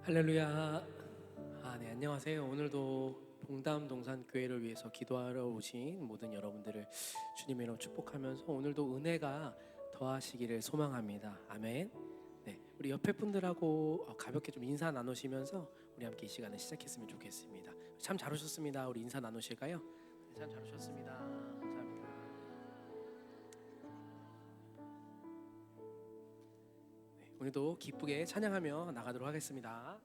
할렐루야. 네, 안녕하세요. 오늘도 동담동산교회를 위해서 기도하러 오신 모든 여러분들을 주님의 이름으로 축복하면서 오늘도 은혜가 더하시기를 소망합니다. 아멘. 네, 우리 옆에 분들하고 가볍게 좀 인사 나누시면서 우리 함께 이 시간을 시작했으면 좋겠습니다. 참 잘 오셨습니다. 우리 인사 나누실까요? 네, 참 잘 오셨습니다. 감사합니다. 네, 오늘도 기쁘게 찬양하며 나가도록 하겠습니다.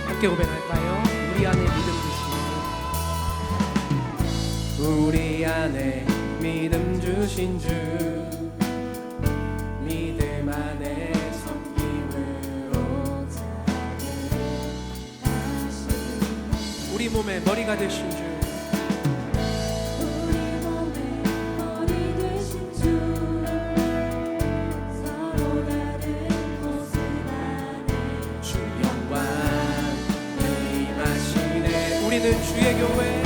함께 고백할까요? 우리 안에 믿음 주신 우리 안에 믿음 주신 주 믿음 안에 섬김으로 우리 몸의 머리가 되신 주 우리는 주의 교회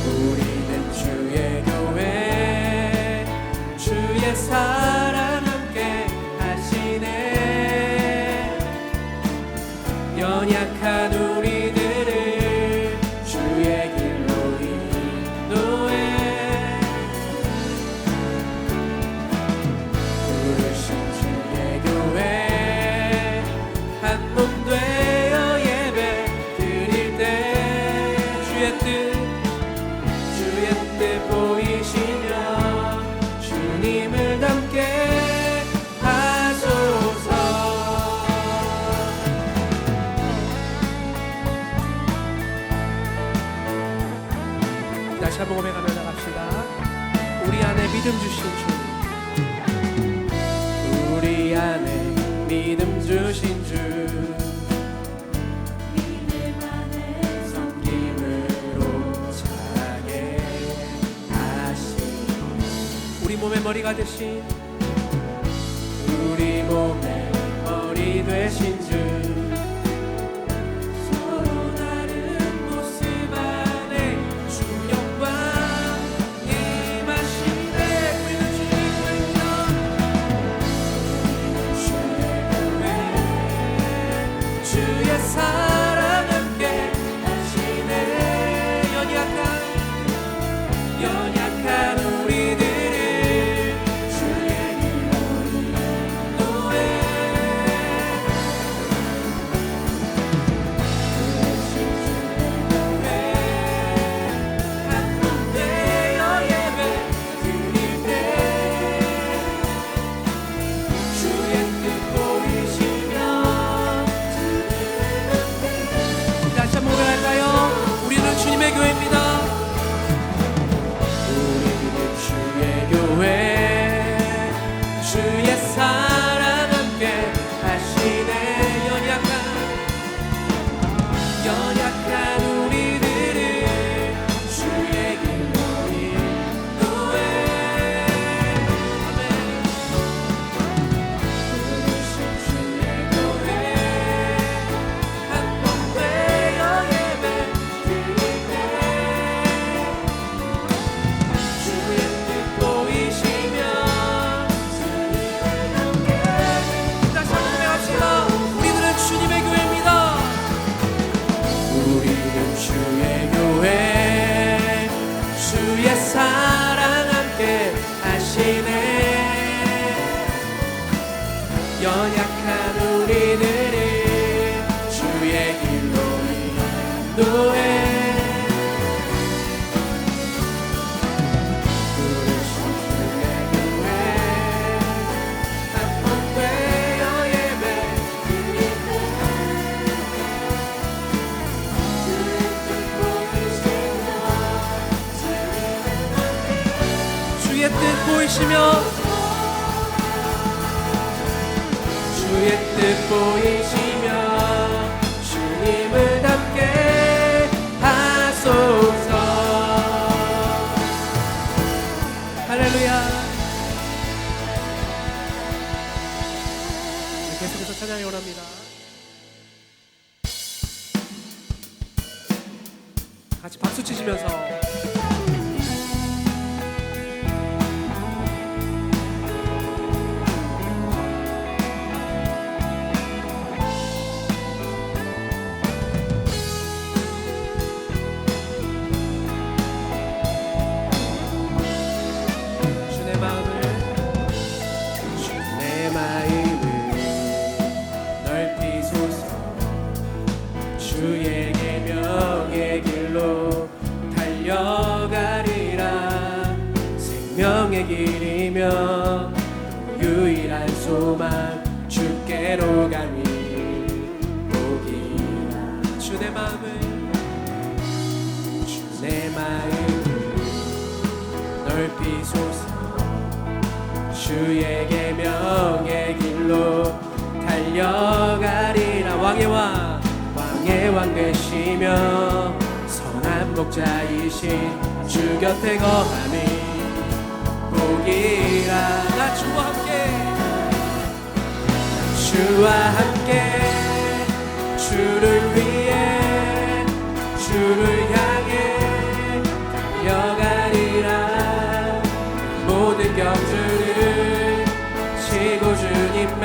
우리는 주의 교회 주의 사랑 함께 하시네 연약한 우리들을 주의 길로 인도해 부르신 주의 교회 한 몸 되어 보이시며 주님을 닮게 하소서. 다시 한번 고백하며 나갑시다. 우리 안에 믿음 주신 주 우리 안에 믿음 주신 주 우리 몸의 머리가 되신 우리 몸의 머리 되신 주 서로 다른 모습 안에 주 영광 임하시네 우리는 주의 교회입니다 주의 교회 주의 사랑 함께 하시네 연약한 우리들 주님의 교회입니다. 우리는 주의 교회 주의 사랑 함께 하시네 연약한 우리들을 주의 길로 인도해 부르신 주의 교회 한 몸 되어 예배 주의 교회 주의 사랑 함께 하시네 연약한 우리들을 주의 길로 인도해 부르신 주의 교회 한 몸 되어 예배 주의 뜻 보이시며 주의 뜻 보이시며 주님을 닮게 하소서 할렐루야 찬양이 원합니다. 같이 박수 치시면서 주의 마음을 넓히소서. 주의 계명의 길로 달려가리라. 생명의 길이며 유일한 소망 주께로 감히 보기라. 주의 마음을 넓히소서. 주의 계명의 길로 달려가리라. 왕의 왕 되시며 선한 목자이신 주 곁에 거함이 보기라. 나 주와 함께 주를 위해 주를 향해 달려가리라. 모든 경주를 치고 주님의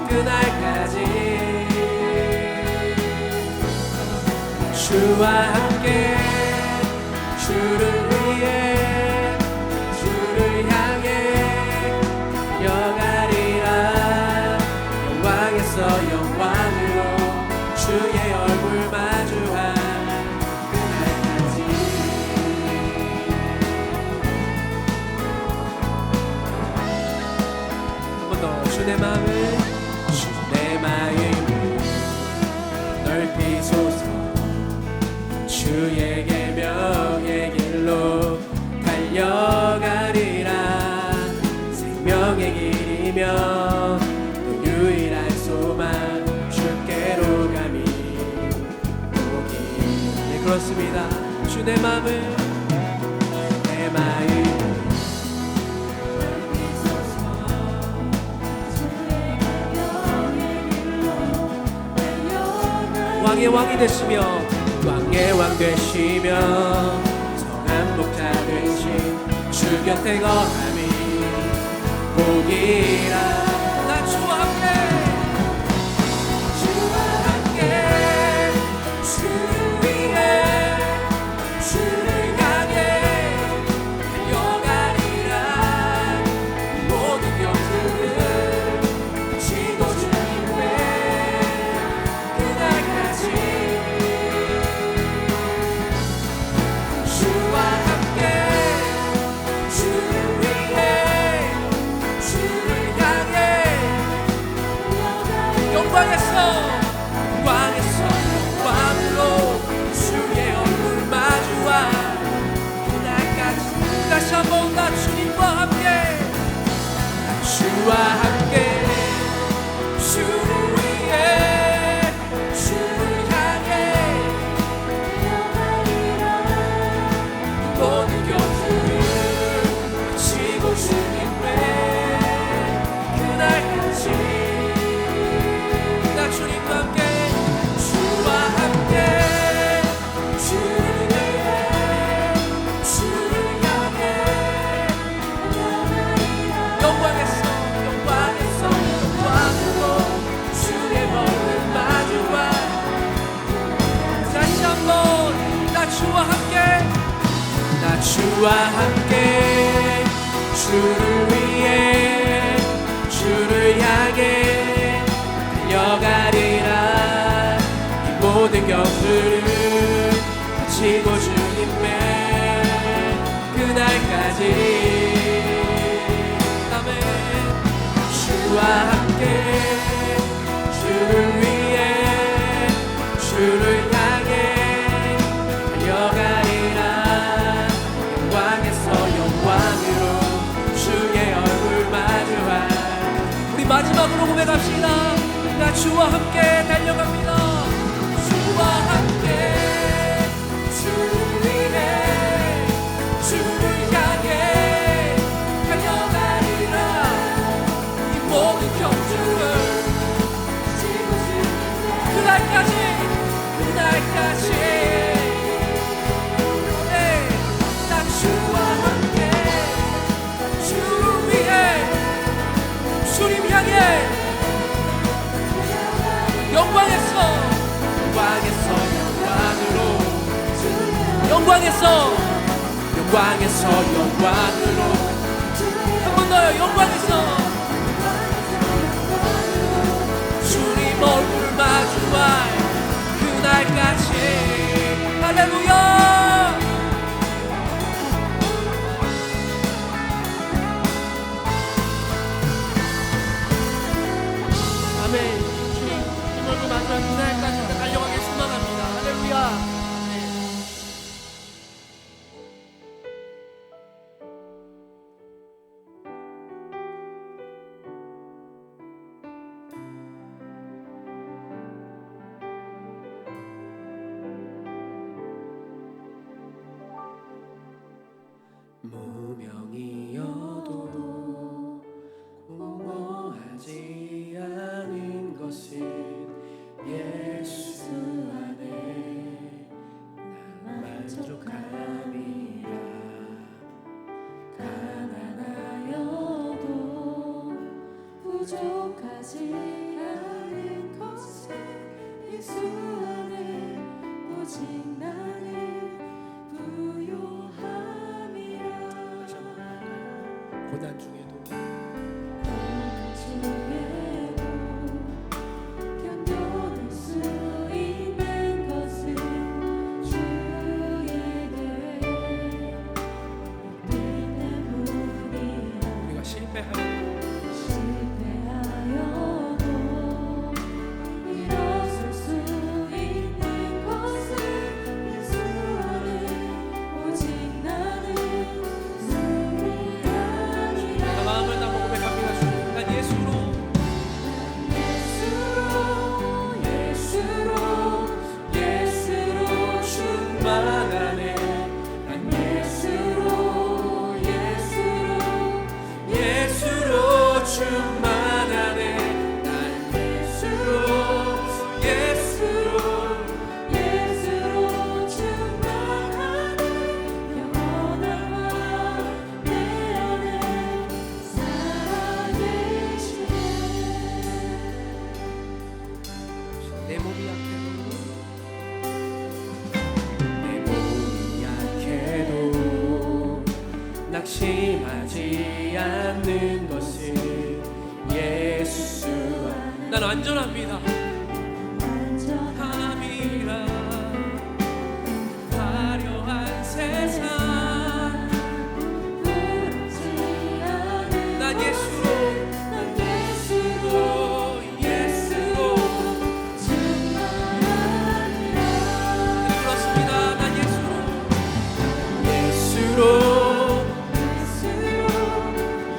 그날까지 주와 함께 주를 위해 주를 향해 달려가리라. 영광에서 영광으로 주의 얼굴 마주한 그날까지. 한 번 더. 주의 마음을 넓히소서. 주의 계명의 길로 달려가리라. 생명의 길이며 또 유일한 소망 주께로 감히 보기라. 네, 그렇습니다. 주 내 마음을 왕의 왕이 되시며 왕의 왕 되시며 선한 목자 되신 주 곁에 거함이 보기라. 나 주와 함께 주를 위해 주를 향해 달려가리라. 모든 경주를 치고 주님의 그날까지 주와 함께 주를 위해 주를 향해 영광에서 영광으로 주의 얼굴 마주한 그날까지. 다시 한번 나 주님과 함께 주와 함께 주를 위해 주를 향해 모든 경주를 치고 주님의 그날까지. 나 주님과 함께 주와 함께 주를 위해 주를 향해 영광에서 영광으로 주의 얼굴 마주한. 다시 한번 나 주와 함께 주를 위해 주를 향해 달려가리라. 이 모든 경주를 치고 주님의 그날까지. 아멘. 주와 함께 주를 위해 주를 향해 달려가리라. 영광에서 영광으로 주의 얼굴 마주한. 우리 마지막으로 고백합시다. 나 주와 함께 달려갑니다. 주와 함께 주를 위해 주를 향해 달려가리라. 이 모든 경주를 영광에서 영광으로 한 번 더요. 영광에서 주님 얼굴 마주할 그날까지 할렐루야. 아멘. 주님 얼굴 마주할 그날까지 달려가길 소망합니다. 할렐루야. 무명이어도 공허하지 않은 것은 예수 안에 나 만족함이라. 가난하여도 부족하지 않은 것은 예수 안에 오직 나는 부요함이라. 고난 중에도 견뎌낼 수 있는 것은 주에게 때문이라. 우리가 실패하여도 일어설 수 있는 것은 예수 안에 오직 나는 승리하리라. 마음을 담아 고백합니다. 주님 난 예수로 충만하네. 난 예수로 충만하네. 난 예수로 충만하네. 영원한 내 안에 살아계시네. 내 몸이 약해도 낙심하지 않는 것은 예수 난 안전합니다. 함이라. 화려한 세상 난 예수로 그렇습니다. 난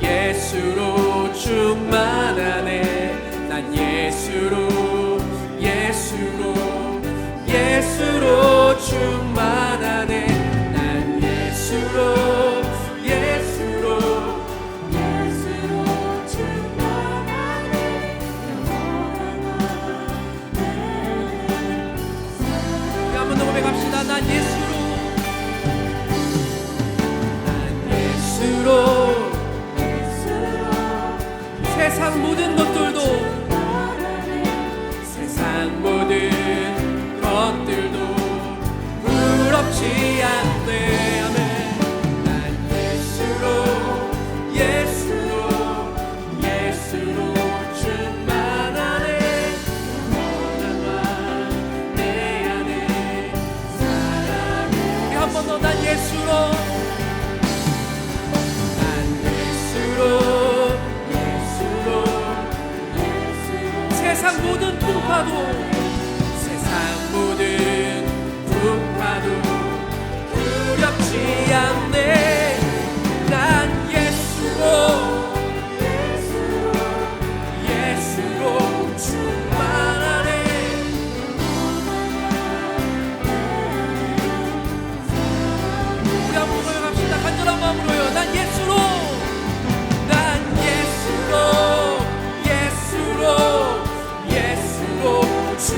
예수로 충만하네. 난 예수로 충만하네. 난 예수로 충만하네. 우리 한 번 더 고백합시다. 난 예수로 세상 모든 것들도 부럽지 않네. 아멘. 난 예수로 충만하네. 영원한 내 안에 사랑해. 한 번 더 난 예수로 세상 모든 풍파도 두렵지 않네. 난 예수로 충만하네. 우리 한번 고백합시다. 간절한 마음으로요. 난 예수로 충만하네.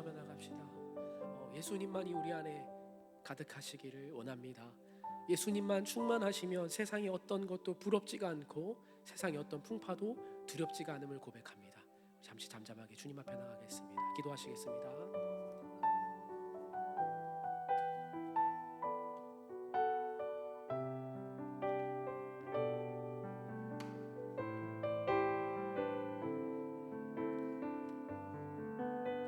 소망하며 나갑시다. 예수님만이 우리 안에 가득하시기를 원합니다. 예수님만 충만하시면 세상의 어떤 것도 부럽지가 않고 세상의 어떤 풍파도 두렵지가 않음을 고백합니다. 잠시 잠잠하게 주님 앞에 나가겠습니다. 기도하시겠습니다.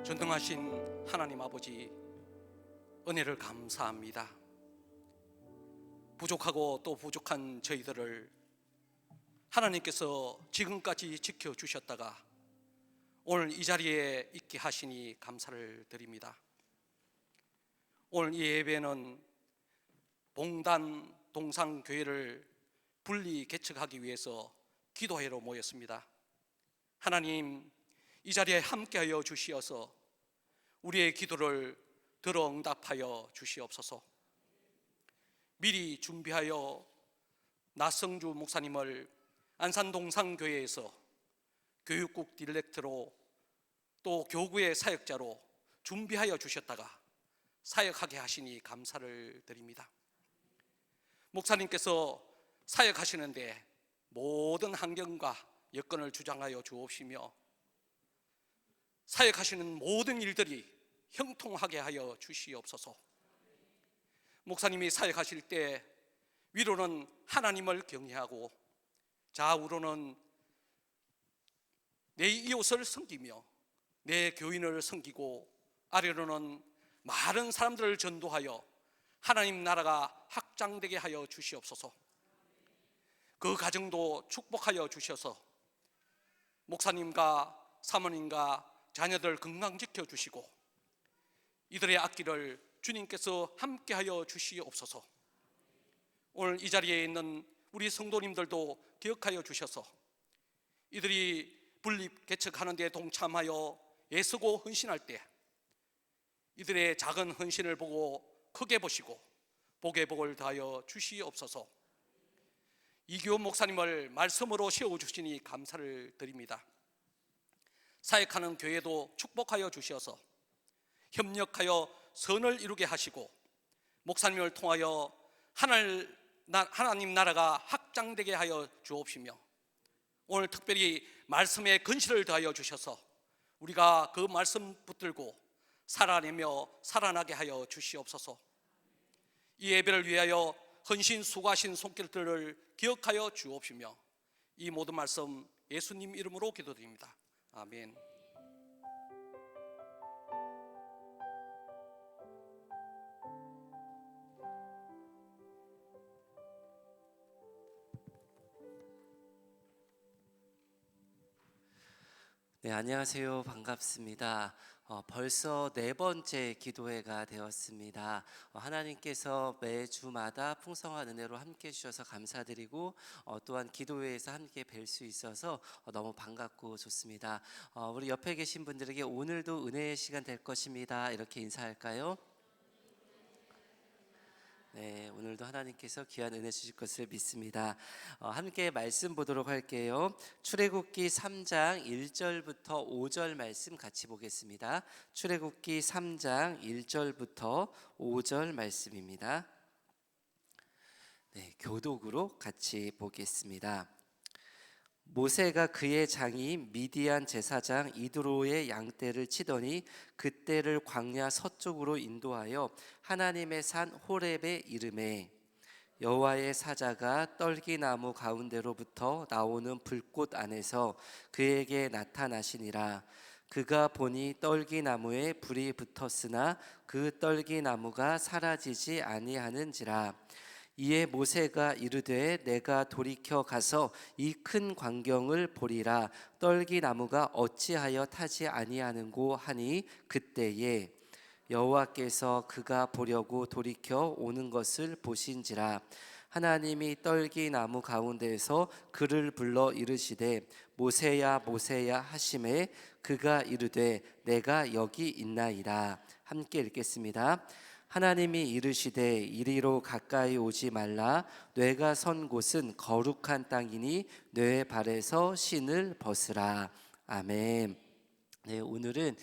전능하신 하나님 아버지, 은혜를 감사합니다. 부족하고 또 부족한 저희들을 하나님께서 지금까지 지켜주셨다가 오늘 이 자리에 있게 하시니 감사를 드립니다. 오늘 이 예배는 봉단 동산교회를 분리 개척하기 위해서 기도회로 모였습니다. 하나님, 이 자리에 함께하여 주시어서 우리의 기도를 들어 응답하여 주시옵소서. 미리 준비하여 나성주 목사님을 안산동산교회에서 교육국 디렉터로 또 교구의 사역자로 준비하여 주셨다가 사역하게 하시니 감사를 드립니다. 목사님께서 사역하시는데 모든 환경과 여건을 주장하여 주옵시며 사역하시는 모든 일들이 형통하게 하여 주시옵소서. 목사님이 사역하실 때 위로는 하나님을 경외하고 좌우로는 내 이웃을 섬기며 내 교인을 섬기고 아래로는 많은 사람들을 전도하여 하나님 나라가 확장되게 하여 주시옵소서. 그 가정도 축복하여 주셔서 목사님과 사모님과 자녀들 건강지켜 주시고 이들의 앞길을 주님께서 함께하여 주시옵소서. 오늘 이 자리에 있는 우리 성도님들도 기억하여 주셔서 이들이 분립 개척하는 데 동참하여 애쓰고 헌신할 때 이들의 작은 헌신을 보고 크게 보시고 복의 복을 더하여 주시옵소서. 이규호 목사님을 말씀으로 세워주시니 감사를 드립니다. 사역하는 교회도 축복하여 주셔서 협력하여 선을 이루게 하시고 목사님을 통하여 하나님 나라가 확장되게 하여 주옵시며 오늘 특별히 말씀에 근실을 더하여 주셔서 우리가 그 말씀 붙들고 살아내며 살아나게 하여 주시옵소서. 이 예배를 위하여 헌신 수고하신 손길들을 기억하여 주옵시며 이 모든 말씀 예수님 이름으로 기도드립니다. 아멘. 네, 안녕하세요. 반갑습니다. 벌써 네 번째 기도회가 되었습니다. 하나님께서 매주마다 풍성한 은혜로 함께 해주셔서 감사드리고 또한 기도회에서 함께 뵐 수 있어서 너무 반갑고 좋습니다. 우리 옆에 계신 분들에게 오늘도 은혜의 시간 될 것입니다. 이렇게 인사할까요? 네, 오늘도 하나님께서 귀한 은혜 주실 것을 믿습니다. 함께 말씀 보도록 할게요. 출애굽기 3장 1절부터 5절 말씀 같이 보겠습니다. 출애굽기 3장 1절부터 5절 말씀입니다. 네, 교독으로 같이 보겠습니다. 모세가 그의 장인 미디안 제사장 이드로의 양떼를 치더니 그떼를 광야 서쪽으로 인도하여 하나님의 산 호렙에 이르매 여호와의 사자가 떨기나무 가운데로부터 나오는 불꽃 안에서 그에게 나타나시니라. 그가 보니 떨기나무에 불이 붙었으나 그 떨기나무가 사라지지 아니하는지라. 이에 모세가 이르되 내가 돌이켜 가서 이 큰 광경을 보리라. 떨기나무가 어찌하여 타지 아니하는고 하니 그때에 여호와께서 그가 보려고 돌이켜 오는 것을 보신지라. 하나님이 떨기나무 가운데에서 그를 불러 이르시되 모세야 모세야 하시매 그가 이르되 내가 여기 있나이다. 함께 읽겠습니다. 하나님이 이르시되 이리로 가까이 오지 말라. 뇌가 선 곳은 거룩한 땅이니 뇌의 발에서 신을 벗으라. 아멘. 네, 오늘은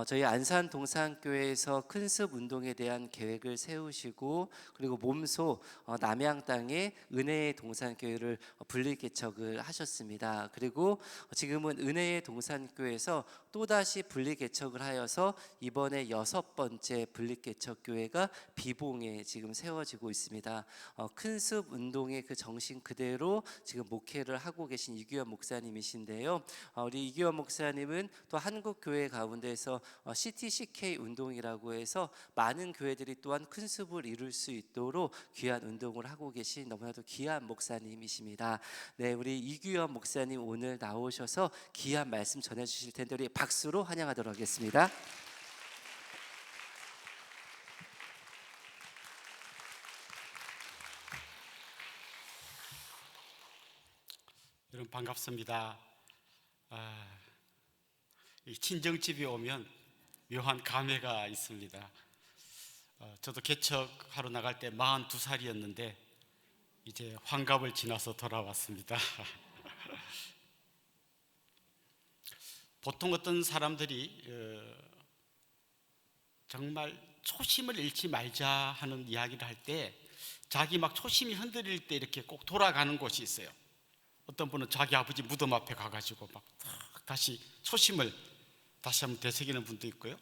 저희 안산 동산교회에서 큰습 운동에 대한 계획을 세우시고 그리고 몸소 남양 땅에 은혜의 동산교회를 분리 개척을 하셨습니다. 그리고 지금은 은혜의 동산교회에서 또다시 분리 개척을 하여서 이번에 6번째 분리 개척 교회가 비봉에 지금 세워지고 있습니다. 큰습 운동의 그 정신 그대로 지금 목회를 하고 계신 이규현 목사님이신데요. 우리 이규현 목사님은 또 한국 교회 가운데서 CTCK 운동이라고 해서 많은 교회들이 또한 큰 습을 이룰 수 있도록 귀한 운동을 하고 계신 너무나도 귀한 목사님이십니다. 네, 우리 이규현 목사님 오늘 나오셔서 귀한 말씀 전해주실 텐데 우리 박수로 환영하도록 하겠습니다. 여러분 반갑습니다. 이 친정집에 오면 묘한 감회가 있습니다. 저도 개척하러 나갈 때 42살이었는데 이제 환갑을 지나서 돌아왔습니다. 보통 어떤 사람들이 정말 초심을 잃지 말자 하는 이야기를 할 때 자기 막 초심이 흔들릴 때 이렇게 꼭 돌아가는 곳이 있어요. 어떤 분은 자기 아버지 무덤 앞에 가가지고 막 다시 초심을 다시 한번 되새기는 분도 있고요.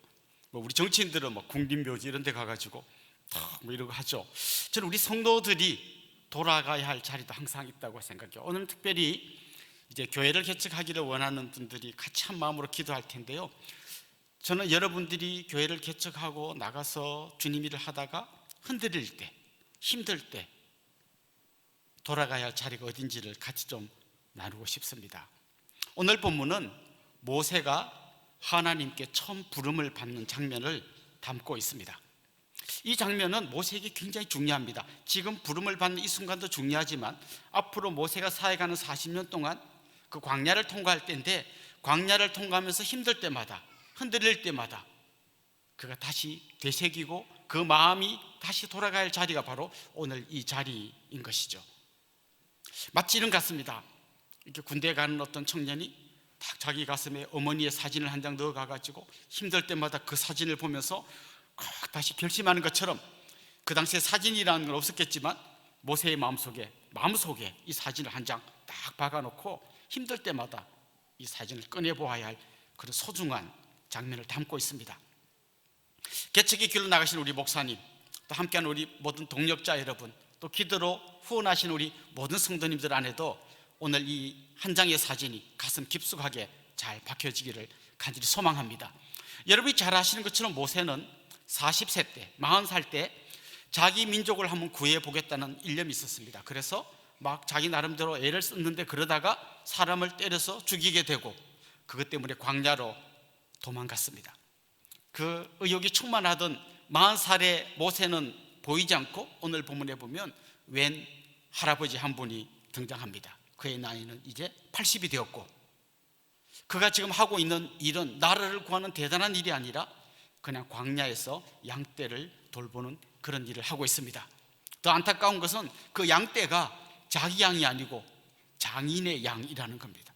뭐 우리 정치인들은 뭐 국립묘지 이런 데 가가지고 뭐 이러고 하죠. 저는 우리 성도들이 돌아가야 할 자리도 항상 있다고 생각해요. 오늘 특별히 이제 교회를 개척하기를 원하는 분들이 같이 한 마음으로 기도할 텐데요. 저는 여러분들이 교회를 개척하고 나가서 주님 일을 하다가 흔들릴 때, 힘들 때 돌아가야 할 자리가 어딘지를 같이 좀 나누고 싶습니다. 오늘 본문은 모세가 하나님께 처음 부름을 받는 장면을 담고 있습니다. 이 장면은 모세에게 굉장히 중요합니다. 지금 부름을 받는 이 순간도 중요하지만 앞으로 모세가 사역하는 40년 동안 그 광야를 통과할 때인데, 광야를 통과하면서 힘들 때마다 흔들릴 때마다 그가 다시 되새기고 그 마음이 다시 돌아가야 할 자리가 바로 오늘 이 자리인 것이죠. 마치 이런 것 같습니다. 이렇게 군대에 가는 어떤 청년이 딱 자기 가슴에 어머니의 사진을 한 장 넣어가지고 힘들 때마다 그 사진을 보면서 다시 결심하는 것처럼, 그 당시에 사진이라는 건 없었겠지만 모세의 마음속에 이 사진을 한 장 딱 박아놓고 힘들 때마다 이 사진을 꺼내보아야 할 그런 소중한 장면을 담고 있습니다. 개척의 길로 나가신 우리 목사님, 또 함께하는 우리 모든 동력자 여러분, 또 기도로 후원하신 우리 모든 성도님들 안에도 오늘 이 한 장의 사진이 가슴 깊숙하게 잘 박혀지기를 간절히 소망합니다. 여러분이 잘 아시는 것처럼 모세는 40세 때, 40살 때 자기 민족을 한번 구해보겠다는 일념이 있었습니다. 그래서 막 자기 나름대로 애를 썼는데 그러다가 사람을 때려서 죽이게 되고 그것 때문에 광야로 도망갔습니다. 그 의욕이 충만하던 40살의 모세는 보이지 않고 오늘 본문에 보면 웬 할아버지 한 분이 등장합니다. 그의 나이는 이제 80이 되었고, 그가 지금 하고 있는 일은 나라를 구하는 대단한 일이 아니라 그냥 광야에서 양떼를 돌보는 그런 일을 하고 있습니다. 더 안타까운 것은 그 양떼가 자기 양이 아니고 장인의 양이라는 겁니다.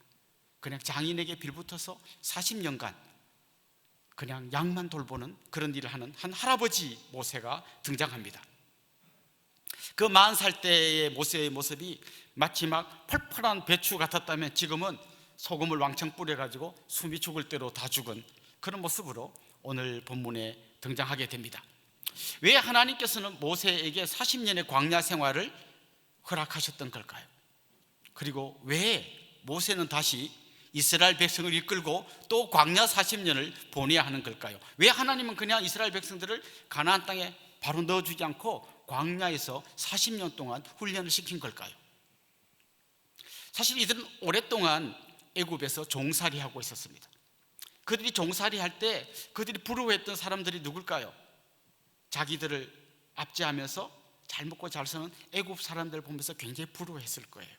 그냥 장인에게 빌붙어서 40년간 그냥 양만 돌보는 그런 일을 하는 한 할아버지 모세가 등장합니다. 그 40살 때의 모세의 모습이 마치 막 펄펄한 배추 같았다면 지금은 소금을 왕창 뿌려가지고 숨이 죽을 대로 다 죽은 그런 모습으로 오늘 본문에 등장하게 됩니다. 왜 하나님께서는 모세에게 40년의 광야 생활을 허락하셨던 걸까요? 그리고 왜 모세는 다시 이스라엘 백성을 이끌고 또 광야 40년을 보내야 하는 걸까요? 왜 하나님은 그냥 이스라엘 백성들을 가나안 땅에 바로 넣어주지 않고 광야에서 40년 동안 훈련을 시킨 걸까요? 사실 이들은 오랫동안 애굽에서 종살이하고 있었습니다. 그들이 종살이할 때 그들이 부러워했던 사람들이 누굴까요? 자기들을 압제하면서 잘 먹고 잘 사는 애굽 사람들을 보면서 굉장히 부러워했을 거예요.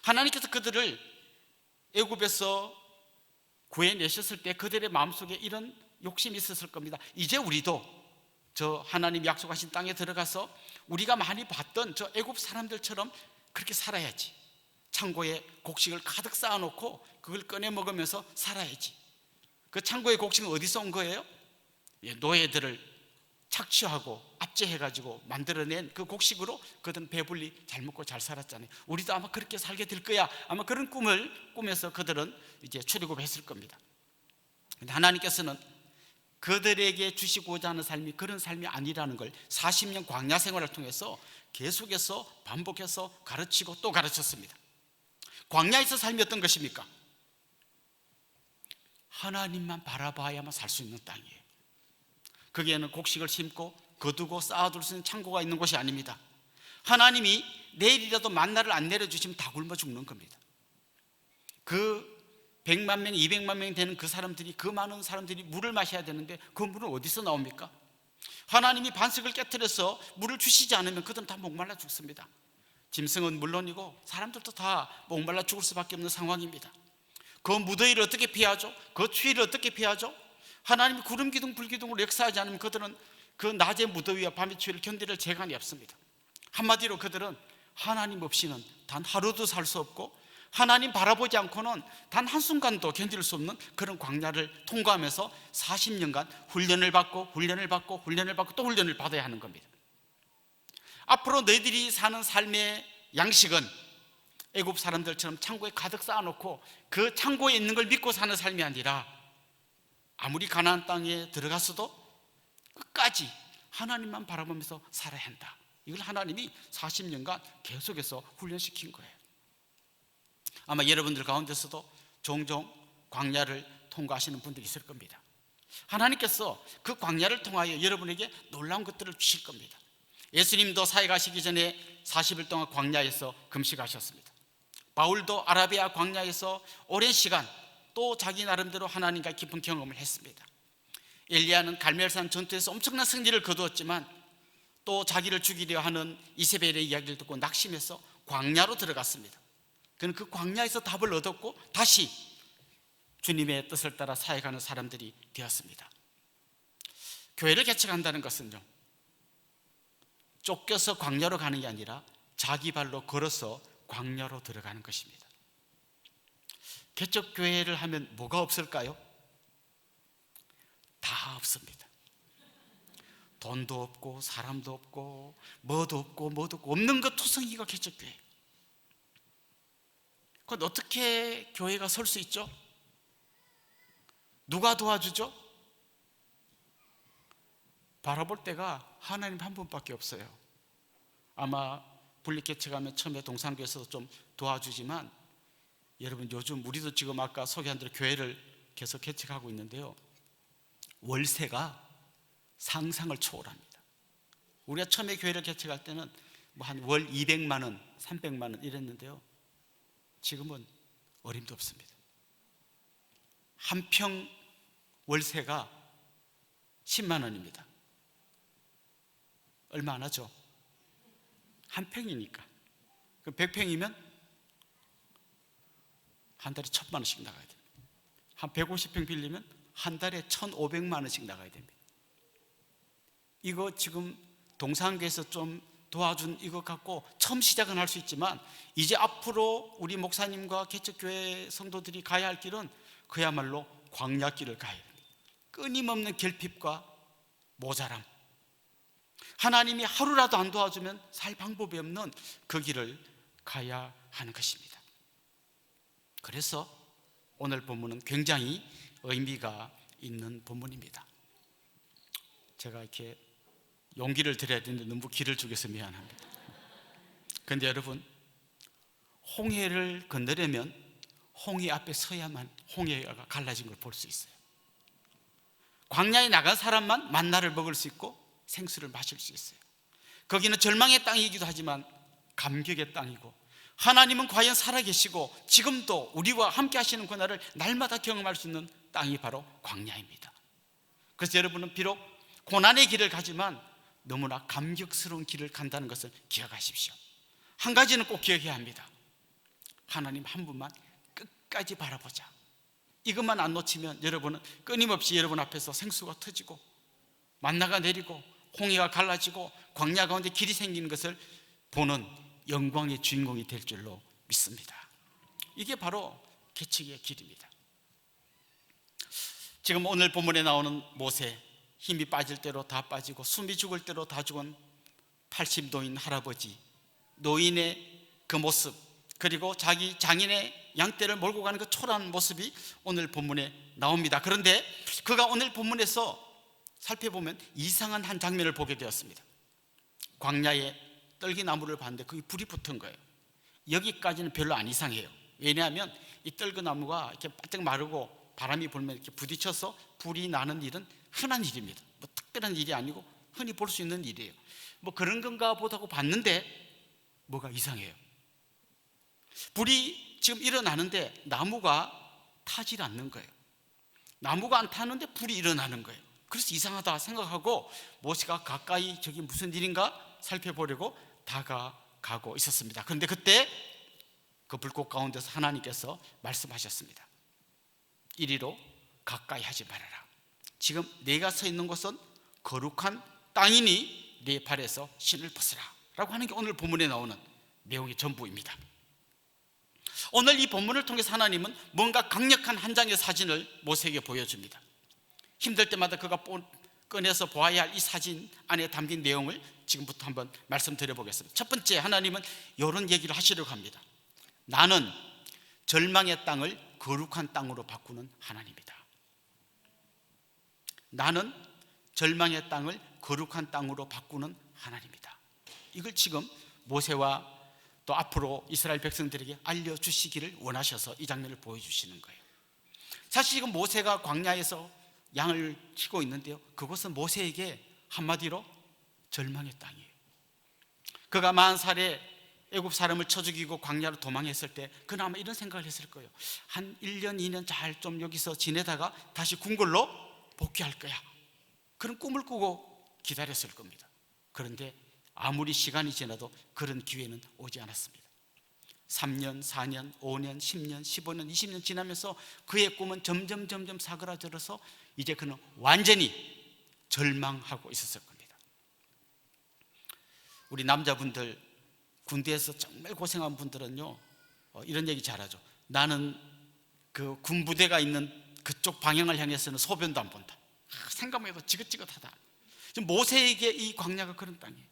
하나님께서 그들을 애굽에서 구해내셨을 때 그들의 마음속에 이런 욕심이 있었을 겁니다. 이제 우리도 저 하나님 약속하신 땅에 들어가서 우리가 많이 봤던 저 애굽 사람들처럼 그렇게 살아야지. 창고에 곡식을 가득 쌓아놓고 그걸 꺼내 먹으면서 살아야지. 그 창고의 곡식은 어디서 온 거예요? 노예들을 착취하고 압제해가지고 만들어낸 그 곡식으로 그들은 배불리 잘 먹고 잘 살았잖아요. 우리도 아마 그렇게 살게 될 거야. 아마 그런 꿈을 꾸면서 그들은 이제 출애굽했을 겁니다. 근데 하나님께서는 그들에게 주시고자 하는 삶이 그런 삶이 아니라는 걸 40년 광야 생활을 통해서 계속해서 반복해서 가르치고 또 가르쳤습니다. 광야에서 삶이 어떤 것입니까? 하나님만 바라봐야만 살 수 있는 땅이에요. 거기에는 곡식을 심고 거두고 쌓아둘 수 있는 창고가 있는 곳이 아닙니다. 하나님이 내일이라도 만나를 안 내려주시면 다 굶어 죽는 겁니다. 그 100만 명, 200만 명이 되는 그 사람들이, 그 많은 사람들이 물을 마셔야 되는데 그 물은 어디서 나옵니까? 하나님이 반석을 깨트려서 물을 주시지 않으면 그들은 다 목말라 죽습니다. 짐승은 물론이고 사람들도 다 목말라 죽을 수밖에 없는 상황입니다. 그 무더위를 어떻게 피하죠? 그 추위를 어떻게 피하죠? 하나님이 구름 기둥 불 기둥으로 역사하지 않으면 그들은 그 낮의 무더위와 밤의 추위를 견딜 재간이 없습니다. 한마디로 그들은 하나님 없이는 단 하루도 살 수 없고 하나님 바라보지 않고는 단 한순간도 견딜 수 없는 그런 광야를 통과하면서 40년간 훈련을 받고 또 훈련을 받아야 하는 겁니다. 앞으로 너희들이 사는 삶의 양식은 애굽 사람들처럼 창고에 가득 쌓아놓고 그 창고에 있는 걸 믿고 사는 삶이 아니라 아무리 가나안 땅에 들어갔어도 끝까지 하나님만 바라보면서 살아야 한다. 이걸 하나님이 40년간 계속해서 훈련시킨 거예요. 아마 여러분들 가운데서도 종종 광야를 통과하시는 분들이 있을 겁니다. 하나님께서 그 광야를 통하여 여러분에게 놀라운 것들을 주실 겁니다. 예수님도 사회 가시기 전에 40일 동안 광야에서 금식하셨습니다. 바울도 아라비아 광야에서 오랜 시간 또 자기 나름대로 하나님과 깊은 경험을 했습니다. 엘리야는 갈멜산 전투에서 엄청난 승리를 거두었지만 또 자기를 죽이려 하는 이세벨의 이야기를 듣고 낙심해서 광야로 들어갔습니다. 그는 그 광야에서 답을 얻었고 다시 주님의 뜻을 따라 사역하는 사람들이 되었습니다. 교회를 개척한다는 것은요, 쫓겨서 광야로 가는 게 아니라 자기 발로 걸어서 광야로 들어가는 것입니다. 개척교회를 하면 뭐가 없을까요? 다 없습니다. 돈도 없고 사람도 없고 뭐도 없고 없는 것 투성이가 개척교회. 그건 어떻게 교회가 설 수 있죠? 누가 도와주죠? 바라볼 때가 하나님 한 분밖에 없어요. 아마 분리개척하면 처음에 동산교에서도 좀 도와주지만 여러분 요즘 우리도 지금 아까 소개한 대로 교회를 계속 개척하고 있는데요, 월세가 상상을 초월합니다. 우리가 처음에 교회를 개척할 때는 뭐 한 월 200만 원, 300만 원 이랬는데요, 지금은 어림도 없습니다. 한 평 월세가 10만 원입니다. 얼마 안 하죠? 한 평이니까. 그럼 100평이면 한 달에 1,000만 원씩 나가야 됩니다. 한 150평 빌리면 한 달에 1,500만 원씩 나가야 됩니다. 이거 지금 동산교에서 좀 도와준 이거 갖고 처음 시작은 할 수 있지만 이제 앞으로 우리 목사님과 개척교회 성도들이 가야 할 길은 그야말로 광야길을 가야 됩니다. 끊임없는 결핍과 모자람, 하나님이 하루라도 안 도와주면 살 방법이 없는 그 길을 가야 하는 것입니다. 그래서 오늘 본문은 굉장히 의미가 있는 본문입니다. 제가 이렇게 용기를 드려야 되는데 너무 기를 죽여서 미안합니다. 그런데 여러분, 홍해를 건너려면 홍해 앞에 서야만 홍해가 갈라진 걸 볼 수 있어요. 광야에 나간 사람만 만나를 먹을 수 있고 생수를 마실 수 있어요. 거기는 절망의 땅이기도 하지만 감격의 땅이고, 하나님은 과연 살아계시고 지금도 우리와 함께 하시는 그날을 날마다 경험할 수 있는 땅이 바로 광야입니다. 그래서 여러분은 비록 고난의 길을 가지만 너무나 감격스러운 길을 간다는 것을 기억하십시오. 한 가지는 꼭 기억해야 합니다. 하나님 한 분만 끝까지 바라보자. 이것만 안 놓치면 여러분은 끊임없이 여러분 앞에서 생수가 터지고 만나가 내리고 홍해가 갈라지고 광야 가운데 길이 생기는 것을 보는 영광의 주인공이 될 줄로 믿습니다. 이게 바로 개척의 길입니다. 지금 오늘 본문에 나오는 모세, 힘이 빠질 대로 다 빠지고 숨이 죽을 대로 다 죽은 80노인 할아버지, 노인의 그 모습, 그리고 자기 장인의 양떼를 몰고 가는 그 초라한 모습이 오늘 본문에 나옵니다. 그런데 그가 오늘 본문에서 살펴보면 이상한 한 장면을 보게 되었습니다. 광야에 떨기나무를 봤는데 거기 불이 붙은 거예요. 여기까지는 별로 안 이상해요. 왜냐하면 이 떨기나무가 이렇게 바짝 마르고 바람이 불면 이렇게 부딪혀서 불이 나는 일은 흔한 일입니다. 뭐 특별한 일이 아니고 흔히 볼 수 있는 일이에요. 뭐 그런 건가 보다고 봤는데 뭐가 이상해요. 불이 지금 일어나는데 나무가 타질 않는 거예요. 나무가 안 타는데 불이 일어나는 거예요. 그래서 이상하다 생각하고 모세가 가까이 저기 무슨 일인가 살펴보려고 다가가고 있었습니다. 그런데 그때 그 불꽃 가운데서 하나님께서 말씀하셨습니다. 이리로 가까이 하지 말아라. 지금 내가 서 있는 곳은 거룩한 땅이니 내 발에서 신을 벗으라 라고 하는 게 오늘 본문에 나오는 내용의 전부입니다. 오늘 이 본문을 통해서 하나님은 뭔가 강력한 한 장의 사진을 모세에게 보여줍니다. 힘들 때마다 그가 꺼내서 보아야 할 이 사진 안에 담긴 내용을 지금부터 한번 말씀드려 보겠습니다. 첫 번째, 하나님은 이런 얘기를 하시려고 합니다. 나는 절망의 땅을 거룩한 땅으로 바꾸는 하나님이다. 나는 절망의 땅을 거룩한 땅으로 바꾸는 하나님이다. 이걸 지금 모세와 또 앞으로 이스라엘 백성들에게 알려주시기를 원하셔서 이 장면을 보여주시는 거예요. 사실 지금 모세가 광야에서 양을 치고 있는데요, 그것은 모세에게 한마디로 절망의 땅이에요. 그가 40살에 애굽 사람을 쳐 죽이고 광야로 도망했을 때 그는 아마 이런 생각을 했을 거예요. 한 1년 2년 잘 좀 여기서 지내다가 다시 궁궐로 복귀할 거야. 그런 꿈을 꾸고 기다렸을 겁니다. 그런데 아무리 시간이 지나도 그런 기회는 오지 않았습니다. 3년, 4년, 5년, 10년, 15년, 20년 지나면서 그의 꿈은 점점 사그라들어서 이제 그는 완전히 절망하고 있었을 겁니다. 우리 남자분들 군대에서 정말 고생한 분들은요, 이런 얘기 잘하죠. 나는 그 군부대가 있는 그쪽 방향을 향해서는 소변도 안 본다. 생각만 해도 지긋지긋하다. 지금 모세에게 이 광야가 그런 땅이에요.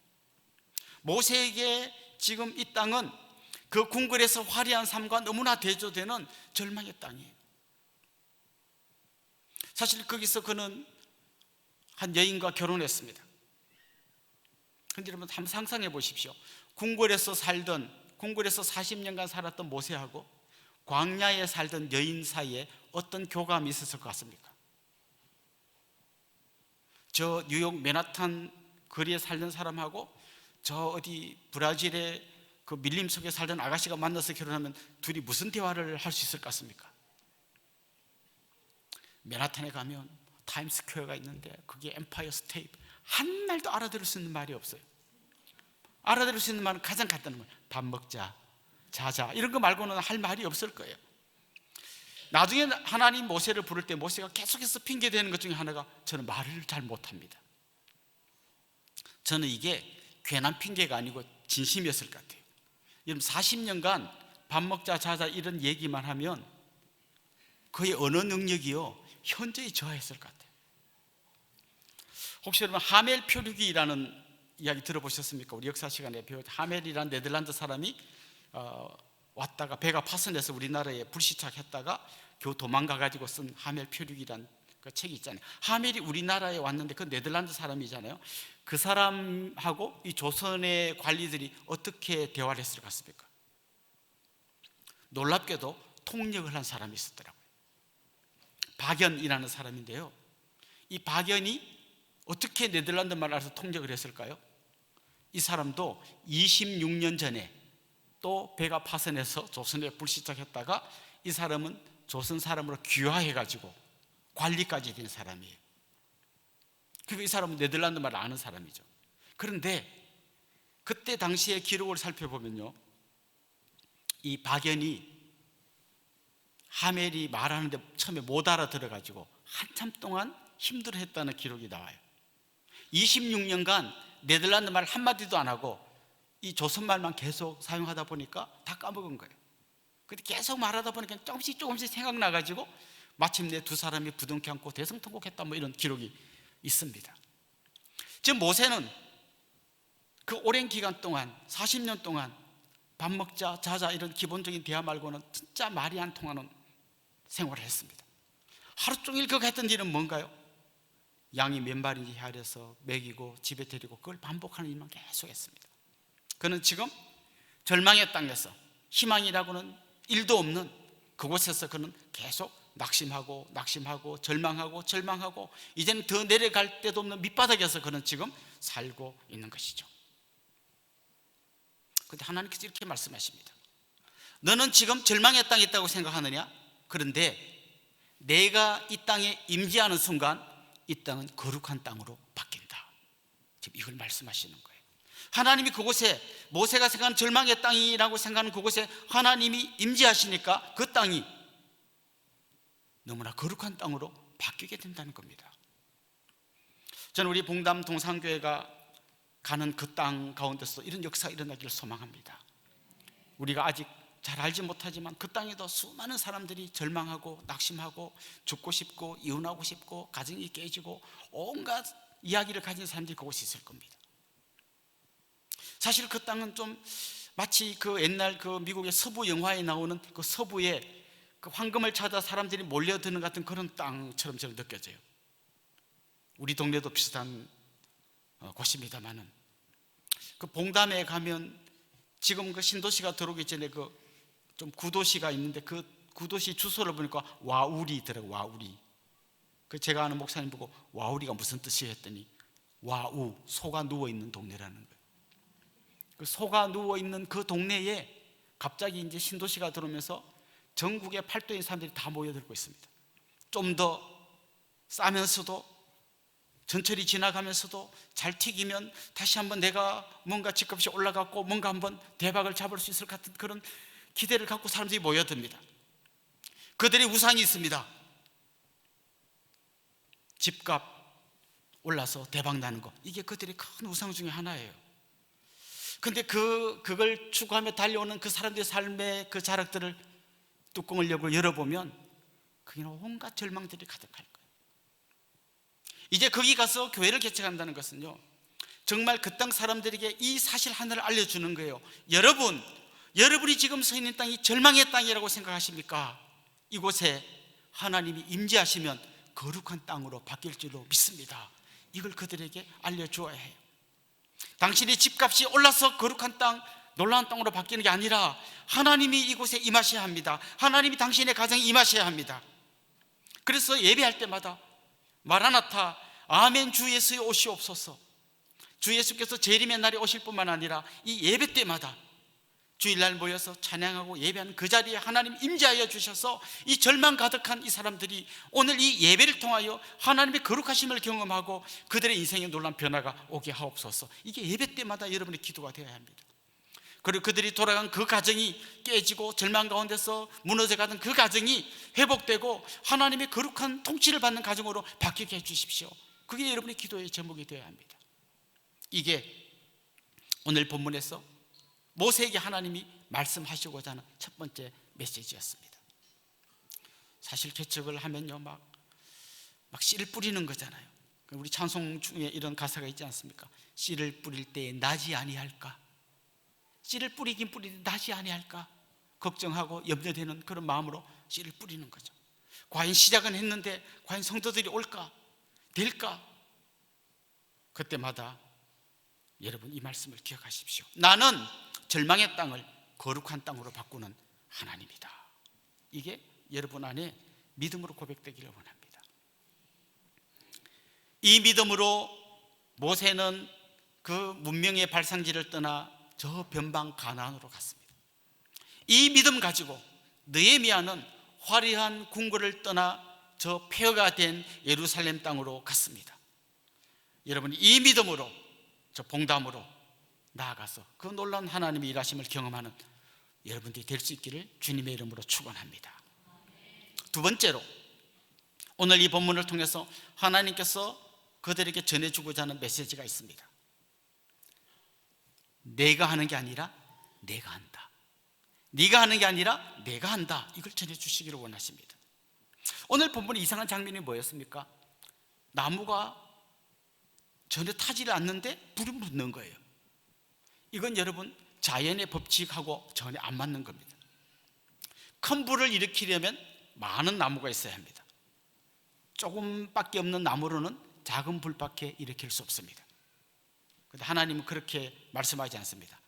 모세에게 지금 이 땅은 그 궁궐에서 화려한 삶과 너무나 대조되는 절망의 땅이에요. 사실 거기서 그는 한 여인과 결혼했습니다. 그런데 여러분 한번 상상해 보십시오. 궁궐에서 40년간 살았던 모세하고 광야에 살던 여인 사이에 어떤 교감이 있었을 것 같습니까? 저 뉴욕 맨하탄 거리에 살던 사람하고 저 어디 브라질의 그 밀림 속에 살던 아가씨가 만나서 결혼하면 둘이 무슨 대화를 할 수 있을 것 같습니까? 맨하탄에 가면 타임스퀘어가 있는데 그게 엠파이어 스테이트, 한 말도 알아들을 수 있는 말이 없어요. 알아들을 수 있는 말은 가장 간단한 말, 밥 먹자, 자자, 이런 거 말고는 할 말이 없을 거예요. 나중에 하나님 모세를 부를 때 모세가 계속해서 핑계대는 것 중에 하나가 저는 말을 잘 못합니다. 저는 이게 괜한 핑계가 아니고 진심이었을 것 같아요. 여러분 40년간 밥 먹자 자자 이런 얘기만 하면 그의 언어 능력이요 현저히 저하했을 것 같아요. 혹시 여러분 하멜 표류기라는 이야기 들어보셨습니까? 우리 역사 시간에 배웠 하멜이라는 네덜란드 사람이 왔다가 배가 파손해서 우리나라에 불시착했다가 겨우 도망가가지고 쓴 하멜 표류기라는 그 책이 있잖아요. 하멜이 우리나라에 왔는데 그 네덜란드 사람이잖아요. 그 사람하고 이 조선의 관리들이 어떻게 대화를 했을 것 같습니까? 놀랍게도 통역을 한 사람이 있었더라고요. 박연이라는 사람인데요, 이 박연이 어떻게 네덜란드 말을 알아서 통역을 했을까요? 이 사람도 26년 전에 또 배가 파손해서 조선에 불시착했다가 이 사람은 조선 사람으로 귀화해가지고 관리까지 된 사람이에요. 그리고 이 사람은 네덜란드 말을 아는 사람이죠. 그런데 그때 당시의 기록을 살펴보면요, 이 박연이 하멜이 말하는데 처음에 못 알아들어가지고 한참 동안 힘들어했다는 기록이 나와요. 26년간 네덜란드 말 한마디도 안 하고 이 조선말만 계속 사용하다 보니까 다 까먹은 거예요. 근데 계속 말하다 보니까 조금씩 생각나가지고 마침내 두 사람이 부둥켜 안고 대성통곡했다, 뭐 이런 기록이 있습니다. 지금 모세는 그 오랜 기간 동안 40년 동안 밥 먹자 자자 이런 기본적인 대화 말고는 진짜 말이 안 통하는 생활을 했습니다. 하루 종일 그가 했던 일은 뭔가요? 양이 몇 마리인지 헤아려서 먹이고 집에 데리고 그걸 반복하는 일만 계속 했습니다. 그는 지금 절망의 땅에서 희망이라고는 일도 없는 그곳에서 그는 계속 낙심하고 절망하고 이제는 더 내려갈 데도 없는 밑바닥에서 그는 지금 살고 있는 것이죠. 그런데 하나님께서 이렇게 말씀하십니다. 너는 지금 절망의 땅에 있다고 생각하느냐? 그런데 내가 이 땅에 임재하는 순간 이 땅은 거룩한 땅으로 바뀐다. 지금 이걸 말씀하시는 거예요. 하나님이 그곳에 모세가 생각하는 절망의 땅이라고 생각하는 그곳에 하나님이 임재하시니까 그 땅이 너무나 거룩한 땅으로 바뀌게 된다는 겁니다. 저는 우리 봉담 동산교회가 가는 그 땅 가운데서 이런 역사가 일어나기를 소망합니다. 우리가 아직 잘 알지 못하지만 그 땅에도 수많은 사람들이 절망하고 낙심하고 죽고 싶고 이혼하고 싶고 가정이 깨지고 온갖 이야기를 가진 사람들이 그곳에 있을 겁니다. 사실 그 땅은 좀 마치 그 옛날 그 미국의 서부 영화에 나오는 그 서부의 그 황금을 찾아 사람들이 몰려드는 같은 그런 땅처럼 저는 느껴져요. 우리 동네도 비슷한 곳입니다만은 그 봉담에 가면 지금 그 신도시가 들어오기 전에 그 좀 구도시가 있는데 그 구도시 주소를 보니까 와우리더라고요. 와우리. 그 제가 아는 목사님 보고 와우리가 무슨 뜻이에요 했더니 와우, 소가 누워있는 동네라는 거예요. 그 소가 누워있는 그 동네에 갑자기 이제 신도시가 들어오면서 전국의 팔도인 사람들이 다 모여들고 있습니다. 좀 더 싸면서도 전철이 지나가면서도 잘 튀기면 다시 한번 내가 뭔가 집값이 올라갔고 뭔가 한번 대박을 잡을 수 있을 것 같은 그런 기대를 갖고 사람들이 모여듭니다. 그들의 우상이 있습니다. 집값 올라서 대박 나는 거, 이게 그들의 큰 우상 중에 하나예요. 근데 그걸 추구하며 달려오는 그 사람들의 삶의 그 자락들을 뚜껑을 열어보면 거기는 온갖 절망들이 가득할 거예요. 이제 거기 가서 교회를 개척한다는 것은요, 정말 그 땅 사람들에게 이 사실 하나를 알려주는 거예요. 여러분이 지금 서 있는 땅이 절망의 땅이라고 생각하십니까? 이곳에 하나님이 임재하시면 거룩한 땅으로 바뀔 줄로 믿습니다. 이걸 그들에게 알려주어야 해요. 당신의 집값이 올라서 거룩한 땅, 놀라운 땅으로 바뀌는 게 아니라 하나님이 이곳에 임하셔야 합니다. 하나님이 당신의 가정에 임하셔야 합니다. 그래서 예배할 때마다 마라나타, 아멘 주 예수의 오시옵소서, 주 예수께서 재림의 날에 오실 뿐만 아니라 이 예배 때마다 주일날 모여서 찬양하고 예배하는 그 자리에 하나님 임재하여 주셔서 이 절망 가득한 이 사람들이 오늘 이 예배를 통하여 하나님의 거룩하심을 경험하고 그들의 인생에 놀라운 변화가 오게 하옵소서. 이게 예배 때마다 여러분의 기도가 되어야 합니다. 그리고 그들이 돌아간 그 가정이 깨지고 절망 가운데서 무너져가던 그 가정이 회복되고 하나님의 거룩한 통치를 받는 가정으로 바뀌게 해주십시오. 그게 여러분의 기도의 제목이 되어야 합니다. 이게 오늘 본문에서 모세에게 하나님이 말씀하시고자 하는 첫 번째 메시지였습니다. 사실 개척을 하면요 막 씨를 뿌리는 거잖아요. 우리 찬송 중에 이런 가사가 있지 않습니까? 씨를 뿌릴 때에 나지 아니할까? 씨를 뿌리긴 뿌리는데 나지 아니할까? 걱정하고 염려되는 그런 마음으로 씨를 뿌리는 거죠. 과연 시작은 했는데 과연 성도들이 올까? 될까? 그때마다 여러분 이 말씀을 기억하십시오. 나는 절망의 땅을 거룩한 땅으로 바꾸는 하나님이다. 이게 여러분 안에 믿음으로 고백되기를 원합니다. 이 믿음으로 모세는 그 문명의 발상지를 떠나 저 변방 가나안으로 갔습니다. 이 믿음 가지고 느헤미야는 화려한 궁궐을 떠나 저 폐허가 된 예루살렘 땅으로 갔습니다. 여러분 이 믿음으로 저 봉담으로 나아가서 그 놀라운 하나님의 일하심을 경험하는 여러분들이 될 수 있기를 주님의 이름으로 축원합니다. 두 번째로 오늘 이 본문을 통해서 하나님께서 그들에게 전해주고자 하는 메시지가 있습니다. 내가 하는 게 아니라 내가 한다. 네가 하는 게 아니라 내가 한다. 이걸 전해주시기를 원하십니다. 오늘 본문의 이상한 장면이 뭐였습니까? 나무가 전혀 타지를 않는데 불이 붙는 거예요. 이건 여러분 자연의 법칙하고 전혀 안 맞는 겁니다. 큰 불을 일으키려면 많은 나무가 있어야 합니다. 조금밖에 없는 나무로는 작은 불밖에 일으킬 수 없습니다. 그런데 하나님은 그렇게 말씀하지 않습니다.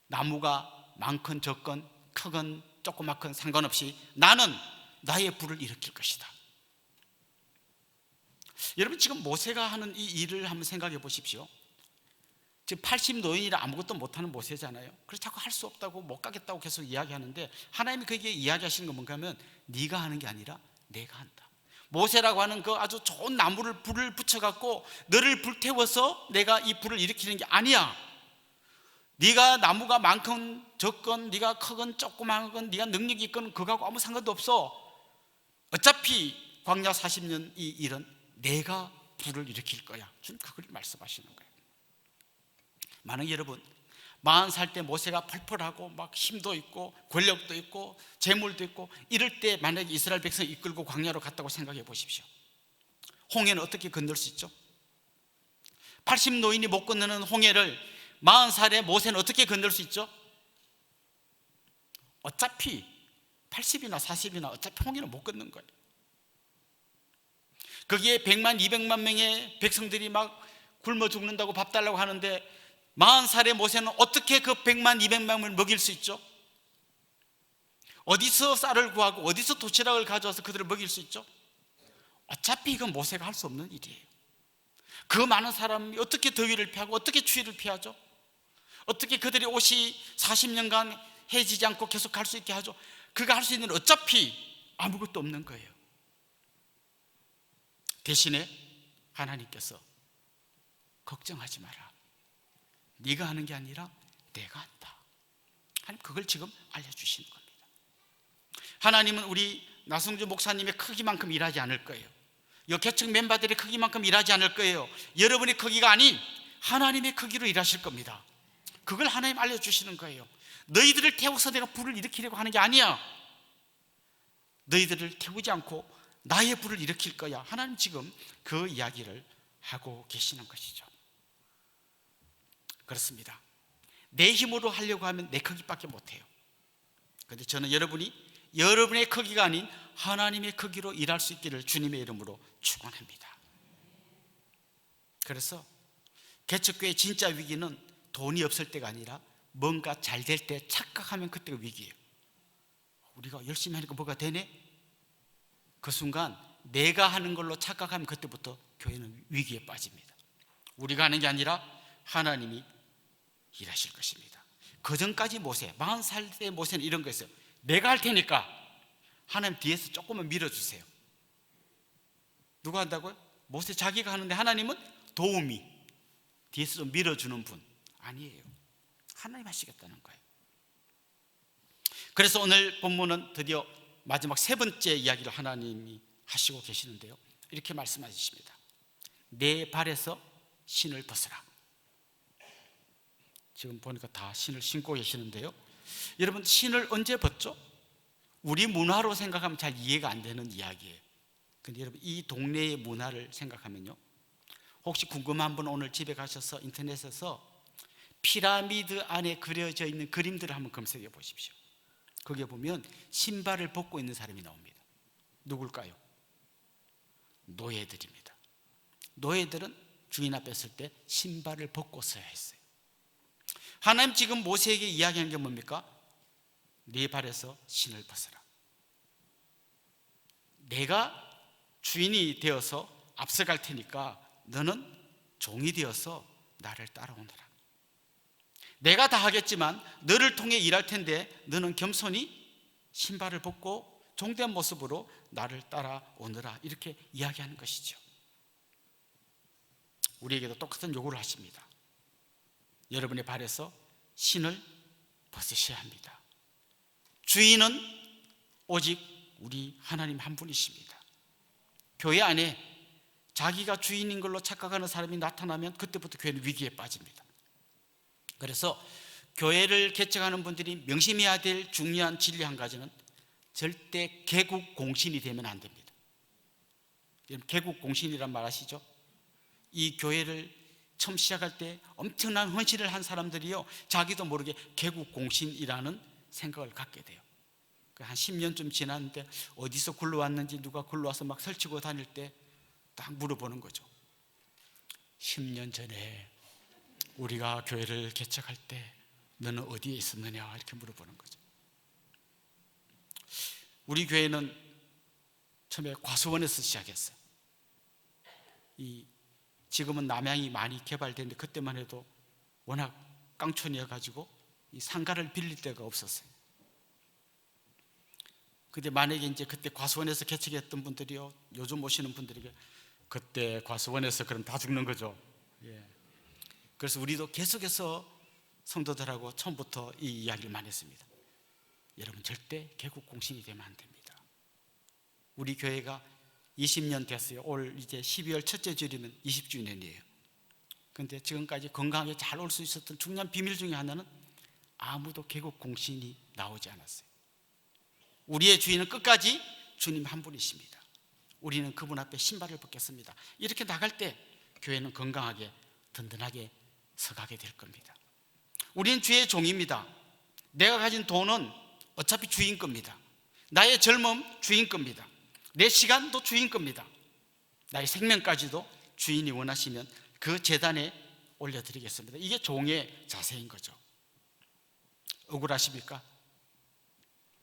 나무가 많건 적건 크건 조그맣건 상관없이 나는 나의 불을 일으킬 것이다. 여러분 지금 모세가 하는 이 일을 한번 생각해 보십시오. 지금 80노인이라 아무것도 못하는 모세잖아요. 그래서 자꾸 할 수 없다고 못 가겠다고 계속 이야기하는데 하나님이 거기에 이야기하시는 건 뭔가 하면 네가 하는 게 아니라 내가 한다. 모세라고 하는 그 아주 좋은 나무를 불을 붙여갖고 너를 불태워서 내가 이 불을 일으키는 게 아니야. 네가 나무가 많건 적건 네가 크건 조그마건 네가 능력이 있건 그거하고 아무 상관도 없어. 어차피 광야 40년 이 일은 내가 불을 일으킬 거야. 주님 그걸 말씀하시는 거예요. 많은 여러분 40살 때 모세가 펄펄하고 막 힘도 있고 권력도 있고 재물도 있고 이럴 때 만약에 이스라엘 백성 이끌고 광야로 갔다고 생각해 보십시오. 홍해는 어떻게 건널 수 있죠? 80노인이 못 건너는 홍해를 40살의 모세는 어떻게 건널 수 있죠? 어차피 80이나 40이나 어차피 홍해는 못 건넌 거예요. 거기에 100만 200만 명의 백성들이 막 굶어 죽는다고 밥 달라고 하는데 40살의 모세는 어떻게 그 100만 200만 명을 먹일 수 있죠? 어디서 쌀을 구하고 어디서 도시락을 가져와서 그들을 먹일 수 있죠? 어차피 이건 모세가 할 수 없는 일이에요. 그 많은 사람이 어떻게 더위를 피하고 어떻게 추위를 피하죠? 어떻게 그들의 옷이 40년간 해지지 않고 계속 갈 수 있게 하죠? 그가 할 수 있는 어차피 아무것도 없는 거예요. 대신에 하나님께서 걱정하지 마라. 네가 하는 게 아니라 내가 한다. 하나님 그걸 지금 알려주시는 겁니다. 하나님은 우리 나성주 목사님의 크기만큼 일하지 않을 거예요. 이 개척 멤버들의 크기만큼 일하지 않을 거예요. 여러분의 크기가 아닌 하나님의 크기로 일하실 겁니다. 그걸 하나님 알려주시는 거예요. 너희들을 태워서 내가 불을 일으키려고 하는 게 아니야. 너희들을 태우지 않고 나의 불을 일으킬 거야. 하나님 지금 그 이야기를 하고 계시는 것이죠. 그렇습니다. 내 힘으로 하려고 하면 내 크기밖에 못해요. 그런데 저는 여러분의 크기가 아닌 하나님의 크기로 일할 수 있기를 주님의 이름으로 축원합니다. 그래서 개척교회 진짜 위기는 돈이 없을 때가 아니라 뭔가 잘 될 때 착각하면 그때가 위기예요. 우리가 열심히 하니까 뭐가 되네? 그 순간 내가 하는 걸로 착각하면 그때부터 교회는 위기에 빠집니다. 우리가 하는 게 아니라 하나님이 일하실 것입니다. 그 전까지 모세 40살 때 모세는 이런 거였어요. 내가 할 테니까 하나님 뒤에서 조금만 밀어주세요. 누가 한다고요? 모세 자기가 하는데 하나님은 도우미 뒤에서 좀 밀어주는 분 아니에요. 하나님 하시겠다는 거예요. 그래서 오늘 본문은 드디어 마지막 세 번째 이야기를 하나님이 하시고 계시는데요. 이렇게 말씀하십니다. 내 발에서 신을 벗으라. 지금 보니까 다 신을 신고 계시는데요. 여러분 신을 언제 벗죠? 우리 문화로 생각하면 잘 이해가 안 되는 이야기예요. 근데 여러분 이 동네의 문화를 생각하면요, 혹시 궁금한 분 오늘 집에 가셔서 인터넷에서 피라미드 안에 그려져 있는 그림들을 한번 검색해 보십시오. 거기에 보면 신발을 벗고 있는 사람이 나옵니다. 누굴까요? 노예들입니다. 노예들은 주인 앞에 설 때 신발을 벗고 서야 했어요. 하나님 지금 모세에게 이야기하는 게 뭡니까? 네 발에서 신을 벗어라. 내가 주인이 되어서 앞서갈 테니까 너는 종이 되어서 나를 따라오너라. 내가 다 하겠지만 너를 통해 일할 텐데 너는 겸손히 신발을 벗고 종된 모습으로 나를 따라오너라. 이렇게 이야기하는 것이죠. 우리에게도 똑같은 요구를 하십니다. 여러분의 발에서 신을 벗으셔야 합니다. 주인은 오직 우리 하나님 한 분이십니다. 교회 안에 자기가 주인인 걸로 착각하는 사람이 나타나면 그때부터 교회는 위기에 빠집니다. 그래서 교회를 개척하는 분들이 명심해야 될 중요한 진리 한 가지는 절대 개국 공신이 되면 안 됩니다. 개국 공신이란 말 아시죠? 이 교회를 처음 시작할 때 엄청난 헌신을 한 사람들이요, 자기도 모르게 개국 공신이라는 생각을 갖게 돼요. 한 10년쯤 지났는데 어디서 굴러왔는지, 누가 굴러와서 막 설치고 다닐 때 딱 물어보는 거죠. 10년 전에 우리가 교회를 개척할 때 너는 어디에 있었느냐, 이렇게 물어보는 거죠. 우리 교회는 처음에 과수원에서 시작했어요. 지금은 남양이 많이 개발됐는데 그때만 해도 워낙 깡촌이어가지고 이 상가를 빌릴 데가 없었어요. 근데 만약에 이제 그때 과수원에서 개척했던 분들이요, 요즘 오시는 분들에게 그때 과수원에서 그럼 다 죽는 거죠. 예. 그래서 우리도 계속해서 성도들하고 처음부터 이 이야기를 많이 했습니다. 여러분, 절대 개국 공신이 되면 안 됩니다. 우리 교회가 20년 됐어요. 올 이제 12월 첫째 주일이면 20주년이에요. 그런데 지금까지 건강하게 잘 올 수 있었던 중요한 비밀 중에 하나는 아무도 개국 공신이 나오지 않았어요. 우리의 주인은 끝까지 주님 한 분이십니다. 우리는 그분 앞에 신발을 벗겠습니다. 이렇게 나갈 때 교회는 건강하게 든든하게 서가게 될 겁니다. 우리는 주의 종입니다. 내가 가진 돈은 어차피 주인 겁니다. 나의 젊음 주인 겁니다. 내 시간도 주인 겁니다. 나의 생명까지도 주인이 원하시면 그 제단에 올려드리겠습니다. 이게 종의 자세인 거죠. 억울하십니까?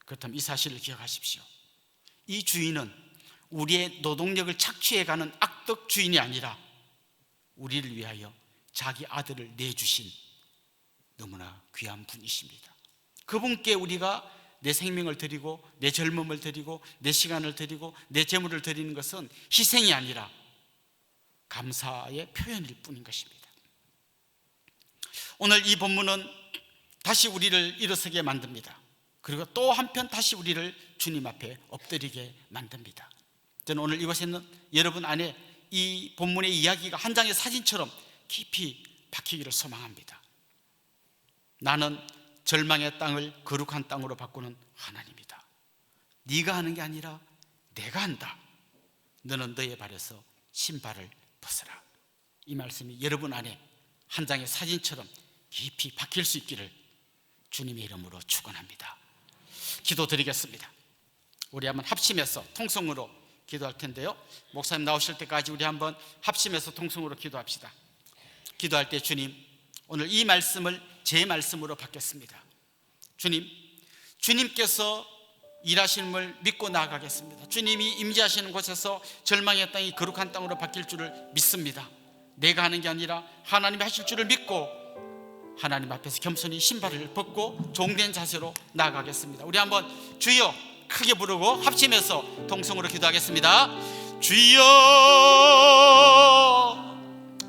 그렇다면 이 사실을 기억하십시오. 이 주인은 우리의 노동력을 착취해가는 악덕 주인이 아니라 우리를 위하여 자기 아들을 내주신 너무나 귀한 분이십니다. 그분께 우리가 내 생명을 드리고 내 젊음을 드리고 내 시간을 드리고 내 재물을 드리는 것은 희생이 아니라 감사의 표현일 뿐인 것입니다. 오늘 이 본문은 다시 우리를 일어서게 만듭니다. 그리고 또 한편 다시 우리를 주님 앞에 엎드리게 만듭니다. 저는 오늘 이곳에 있는 여러분 안에 이 본문의 이야기가 한 장의 사진처럼 깊이 박히기를 소망합니다. 나는 절망의 땅을 거룩한 땅으로 바꾸는 하나님이다. 네가 하는 게 아니라 내가 한다. 너는 너의 발에서 신발을 벗어라. 이 말씀이 여러분 안에 한 장의 사진처럼 깊이 박힐 수 있기를 주님의 이름으로 축원합니다. 기도드리겠습니다. 우리 한번 합심해서 통성으로 기도할 텐데요, 목사님 나오실 때까지 우리 한번 합심해서 통성으로 기도합시다. 기도할 때 주님, 오늘 이 말씀을 제 말씀으로 받겠습니다. 주님께서 일하심을 믿고 나아가겠습니다. 주님이 임재하시는 곳에서 절망의 땅이 거룩한 땅으로 바뀔 줄을 믿습니다. 내가 하는 게 아니라 하나님이 하실 줄을 믿고 하나님 앞에서 겸손히 신발을 벗고 종된 자세로 나아가겠습니다. 우리 한번 주여 크게 부르고 합심해서 통성으로 기도하겠습니다. 주여,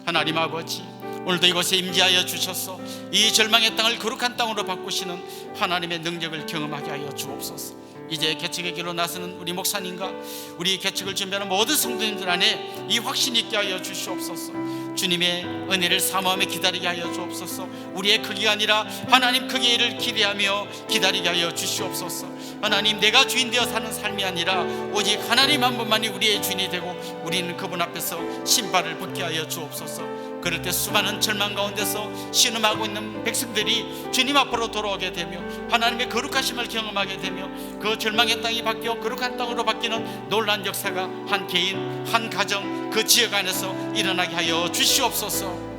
하나님 아버지, 오늘도 이곳에 임재하여 주셔서 이 절망의 땅을 거룩한 땅으로 바꾸시는 하나님의 능력을 경험하게 하여 주옵소서. 이제 개척의 길로 나서는 우리 목사님과 우리 개척을 준비하는 모든 성도님들 안에 이 확신이 있게 하여 주시옵소서. 주님의 은혜를 사모하며 기다리게 하여 주옵소서. 우리의 크기가 아니라 하나님 크기를 기대하며 기다리게 하여 주시옵소서. 하나님, 내가 주인 되어 사는 삶이 아니라 오직 하나님 한 분만이 우리의 주인이 되고 우리는 그분 앞에서 신발을 벗게 하여 주옵소서. 그럴 때 수많은 절망 가운데서 신음하고 있는 백성들이 주님 앞으로 돌아오게 되며 하나님의 거룩하심을 경험하게 되며 그 절망의 땅이 바뀌어 거룩한 땅으로 바뀌는 놀라운 역사가 한 개인, 한 가정, 그 지역 안에서 일어나게 하여 주시옵소서.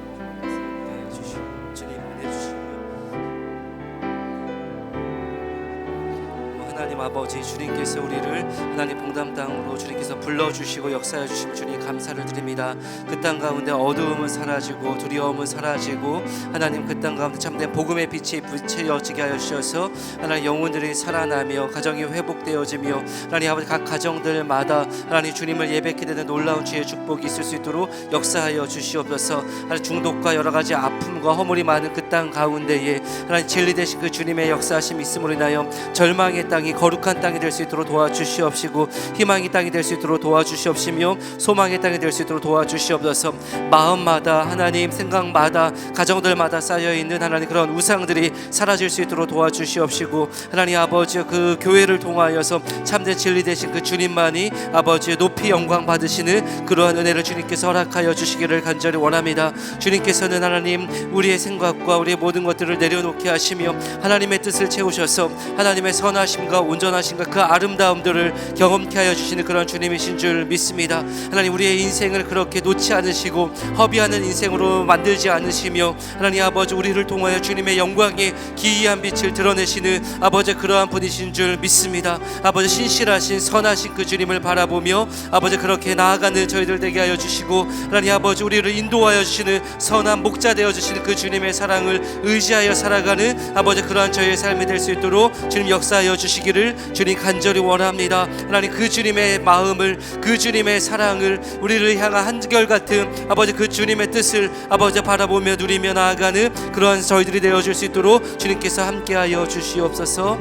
하나님 아버지, 주님께서 우리를 하나님 봉담 땅으로 주님께서 불러주시고 역사해 주시고 주님 감사를 드립니다. 그 땅 가운데 어두움은 사라지고 두려움은 사라지고 하나님 그 땅 가운데 참된 복음의 빛이 비춰지게 하여 주셔서 하나님 영혼들이 살아나며 가정이 회복되어지며 하나님 아버지 각 가정들마다 하나님 주님을 예배하게 되는 놀라운 주의 축복이 있을 수 있도록 역사하여 주시옵소서. 하나님 중독과 여러 가지 아픔과 허물이 많은 그 땅 가운데에 하나님 진리 되신 그 주님의 역사하심이 있음으로 인하여 절망의 땅이 땅이 거룩한 땅이 될 수 있도록 도와주시옵시고 희망의 땅이 될 수 있도록 도와주시옵시며 소망의 땅이 될 수 있도록 도와주시옵소서. 마음마다 하나님 생각마다 가정들마다 쌓여있는 하나님 그런 우상들이 사라질 수 있도록 도와주시옵시고 하나님 아버지 그 교회를 통하여서 참된 진리 되신 그 주님만이 아버지의 높이 영광 받으시는 그러한 은혜를 주님께서 허락하여 주시기를 간절히 원합니다. 주님께서는 하나님 우리의 생각과 우리의 모든 것들을 내려놓게 하시며 하나님의 뜻을 채우셔서 하나님의 선하심과 온전하심과 그 아름다움들을 경험케 하여 주시는 그런 주님이신 줄 믿습니다. 하나님 우리의 인생을 그렇게 놓지 않으시고 허비하는 인생으로 만들지 않으시며 하나님 아버지 우리를 통하여 주님의 영광의 기이한 빛을 드러내시는 아버지 그러한 분이신 줄 믿습니다. 아버지 신실하신 선하신 그 주님을 바라보며 아버지 그렇게 나아가는 저희들 되게 하여 주시고 하나님 아버지 우리를 인도하여 주시는 선한 목자 되어 주시는 그 주님의 사랑을 의지하여 살아가는 아버지 그러한 저희의 삶이 될 수 있도록 주님 역사하여 주시기를 주님 간절히 원합니다. 하나님 그 주님의 마음을 그 주님의 사랑을 우리를 향한 한결같은 아버지 그 주님의 뜻을 아버지 바라보며 누리며 나아가는 그러한 저희들이 되어줄 수 있도록 주님께서 함께하여 주시옵소서.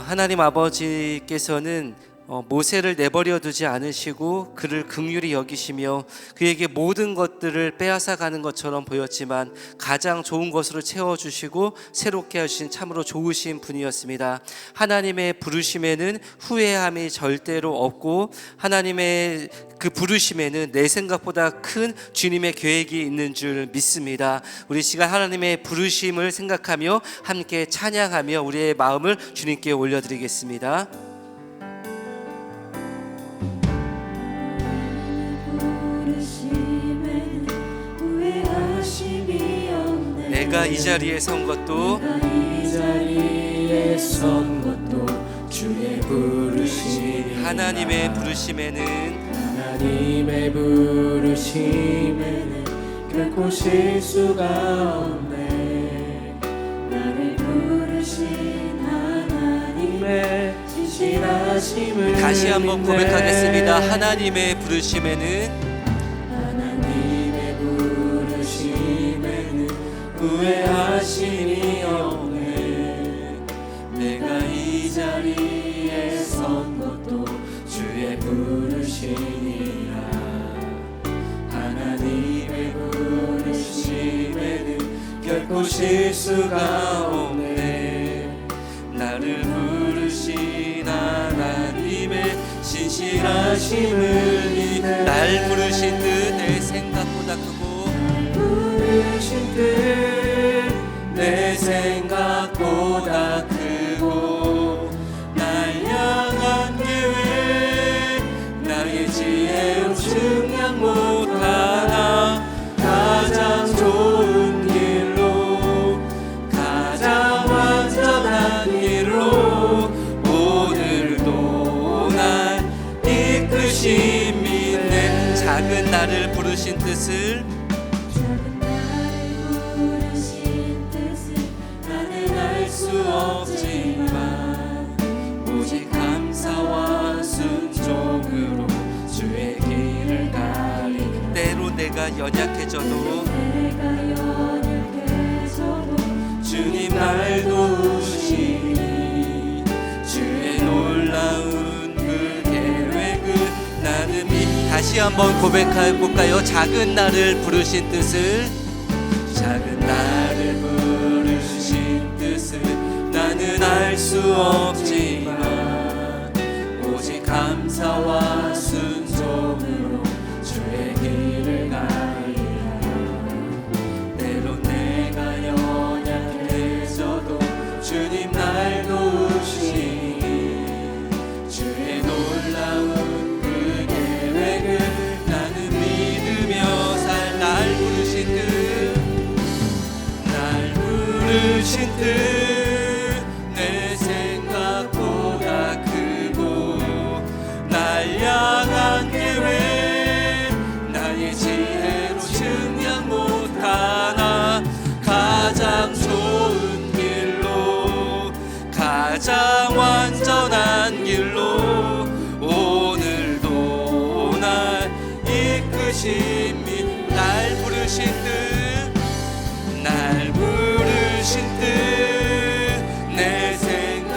하나님 아버지께서는 모세를 내버려 두지 않으시고 그를 긍휼히 여기시며 그에게 모든 것들을 빼앗아 가는 것처럼 보였지만 가장 좋은 것으로 채워주시고 새롭게 하신 참으로 좋으신 분이었습니다. 하나님의 부르심에는 후회함이 절대로 없고 하나님의 그 부르심에는 내 생각보다 큰 주님의 계획이 있는 줄 믿습니다. 우리 시간 하나님의 부르심을 생각하며 함께 찬양하며 우리의 마음을 주님께 올려드리겠습니다. 내가 이 자리에 선 것도 주의 부르심 하나님의 부르심에는 결코 실수가 없네. 나를 부르신 하나님의 신실하심을 다시 한번 고백하겠습니다. 하나님의 부르심에는 후회하심이 없네. 내가 이 자리에 선 것도 주의 부르심이라. 하나님의 부르심에는 결코 실수가 없네. 나를 부르신 하나님의 신실하심을 믿네. 날 부르신 듯 내 생각보다 크고 부르신 뜻 내 생각보다 크고 날 향한 계획 나의 지혜로 증량 못하나 가장 좋은 길로 가장 완전한 길로 오늘도 날 이끄심 믿네. 작은 나를 부르신 뜻을 없지만 오직 감사와 순종으로 주의 길을 가리. 때로 내가 연약해져도 주님 날 도우시니 주의 놀라운 그 계획을 나는 다시 한번 고백해 볼까요? 작은 나를 부르신 뜻을 작은 나를 부르신 뜻을 나는 알 수 없지만 오직 감사와 순종으로 주의 길을 가리라. 때론 내가 연약해져도 주님 날 도우시니 주의 놀라운 그 계획을 나는 믿으며 살. 날 부르신 뜻 내 생각보다 크고 날 향한 계획 나의 지혜로 증량 못하나 가장 좋은 길로 가장 완전한 길로 오늘도 날 이끄심이. 날 부르신 뜻 내 생각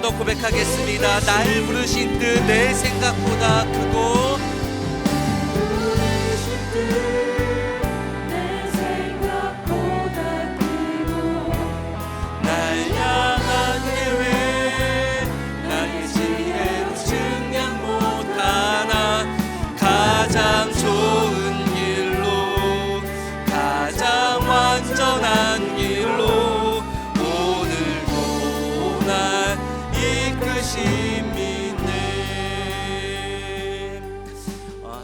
번 더 고백하겠습니다. 날 부르신 뜻 내 생각보다 크고 내 생각보다 크고 날 향한 계획 나의 지혜로 증량 못하나 가장 좋은 길로 가장 완전한 길로 오늘도 날 이끄심이네.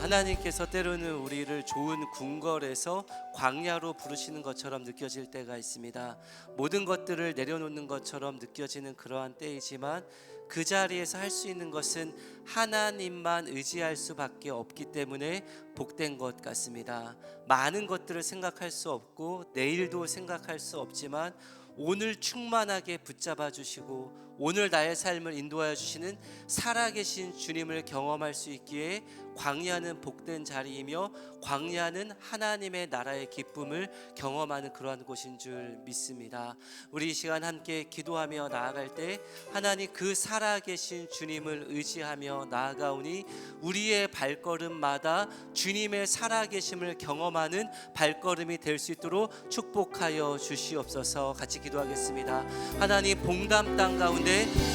하나님께서 때로는 우리를 좋은 궁궐에서 광야로 부르시는 것처럼 느껴질 때가 있습니다. 모든 것들을 내려놓는 것처럼 느껴지는 그러한 때이지만 그 자리에서 할 수 있는 것은 하나님만 의지할 수밖에 없기 때문에 복된 것 같습니다. 많은 것들을 생각할 수 없고 내일도 생각할 수 없지만 오늘 충만하게 붙잡아 주시고 오늘 나의 삶을 인도하여 주시는 살아계신 주님을 경험할 수 있기에 광야는 복된 자리이며 광야는 하나님의 나라의 기쁨을 경험하는 그러한 곳인 줄 믿습니다. 우리 이 시간 함께 기도하며 나아갈 때 하나님 그 살아계신 주님을 의지하며 나아가오니 우리의 발걸음마다 주님의 살아계심을 경험하는 발걸음이 될 수 있도록 축복하여 주시옵소서. 같이 기도하겠습니다. 하나님, 봉담 땅 가운데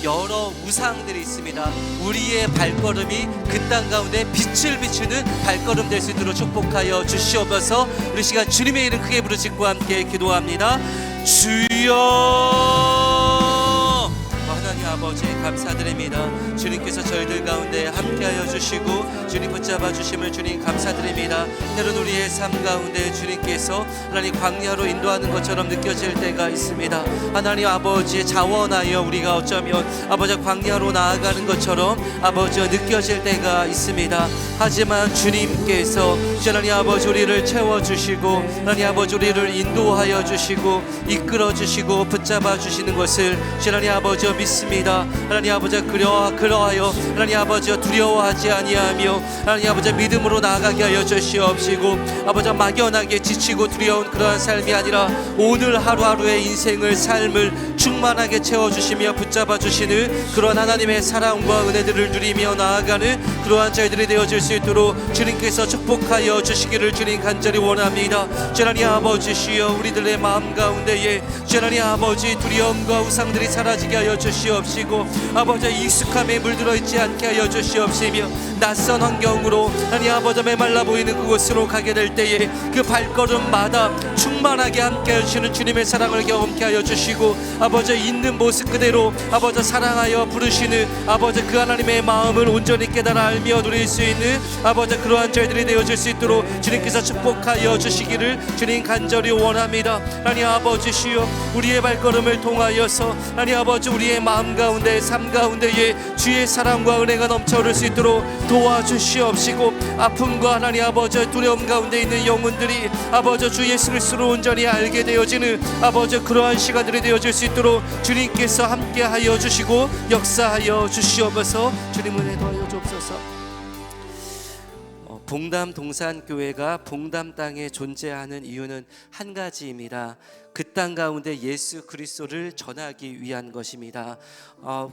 여러 우상들이 있습니다. 우리의 발걸음이 그 땅 가운데 빛을 비추는 발걸음 될 수 있도록 축복하여 주시옵소서. 우리 시간 주님의 이름 크게 부르짖고 함께 기도합니다. 주여, 하나님 아버지 감사드립니다. 주님께서 저희들 가운데 함께하여 주시고 주님 붙잡아 주심을 주님 감사드립니다. 때론 우리의 삶 가운데 주님께서 하나님 광야로 인도하는 것처럼 느껴질 때가 있습니다. 하나님 아버지 자원하여 우리가 어쩌면 아버지 광야로 나아가는 것처럼 아버지 느껴질 때가 있습니다. 하지만 주님께서 하나님 아버지 우리를 채워주시고 하나님 아버지 우리를 인도하여 주시고 이끌어 주시고 붙잡아 주시는 것을 하나님 아버지 믿습니다. 하나님 아버지 그러하여 하나님 아버지 두려워하지 아니하며 하나님 아버지 믿음으로 나아가게 하여 주시옵시고 아버지 막연하게 지치고 두려운 그러한 삶이 아니라 오늘 하루하루의 인생을 삶을 충만하게 채워주시며 붙잡아 주시는 그러한 하나님의 사랑과 은혜들을 누리며 나아가는 그러한 저희들이 되어질 수 있도록 주님께서 축복하여 주시기를 주님 간절히 원합니다. 하나님 아버지시여 우리들의 마음 가운데에 하나님 아버지 두려움과 우상들이 사라지게 하여 주시옵시고 아버지 익숙함에 물들어 있지 않게 하여 주시옵시며 낯선 환경으로 하나님 아버지 메말라 보이는 그곳으로 가게 될 때에 그 발걸음마다 충만하게 함께 하시는 주님의 사랑을 경험케 하여 주시고 아버지 있는 모습 그대로 아버지 사랑하여 부르시는 아버지 그 하나님의 마음을 온전히 깨달아 알며 누릴 수 있는 아버지 그러한 저희들이 되어질 수 있도록 주님께서 축복하여 주시기를 주님 간절히 원합니다. 하나님 아버지시여 우리의 발걸음을 통하여서 하나님 아버지 우리의 마음 가운데 삶 가운데에 주의 사랑과 은혜가 넘쳐 흐를 수 있도록 도와주시옵시고 아픔과 하나님 아버지 두려움 가운데 있는 영혼들이 아버지 주 예수 그리스도를 온전히 알게 되어지는 아버지 그러한 시간들이 되어질 수 있도록 주님께서 함께하여 주시고 역사하여 주시옵소서. 주님 은혜 더하여 주옵소서. 봉담 동산교회가 봉담 땅에 존재하는 이유는 한 가지입니다. 그 땅 가운데 예수 그리스도를 전하기 위한 것입니다.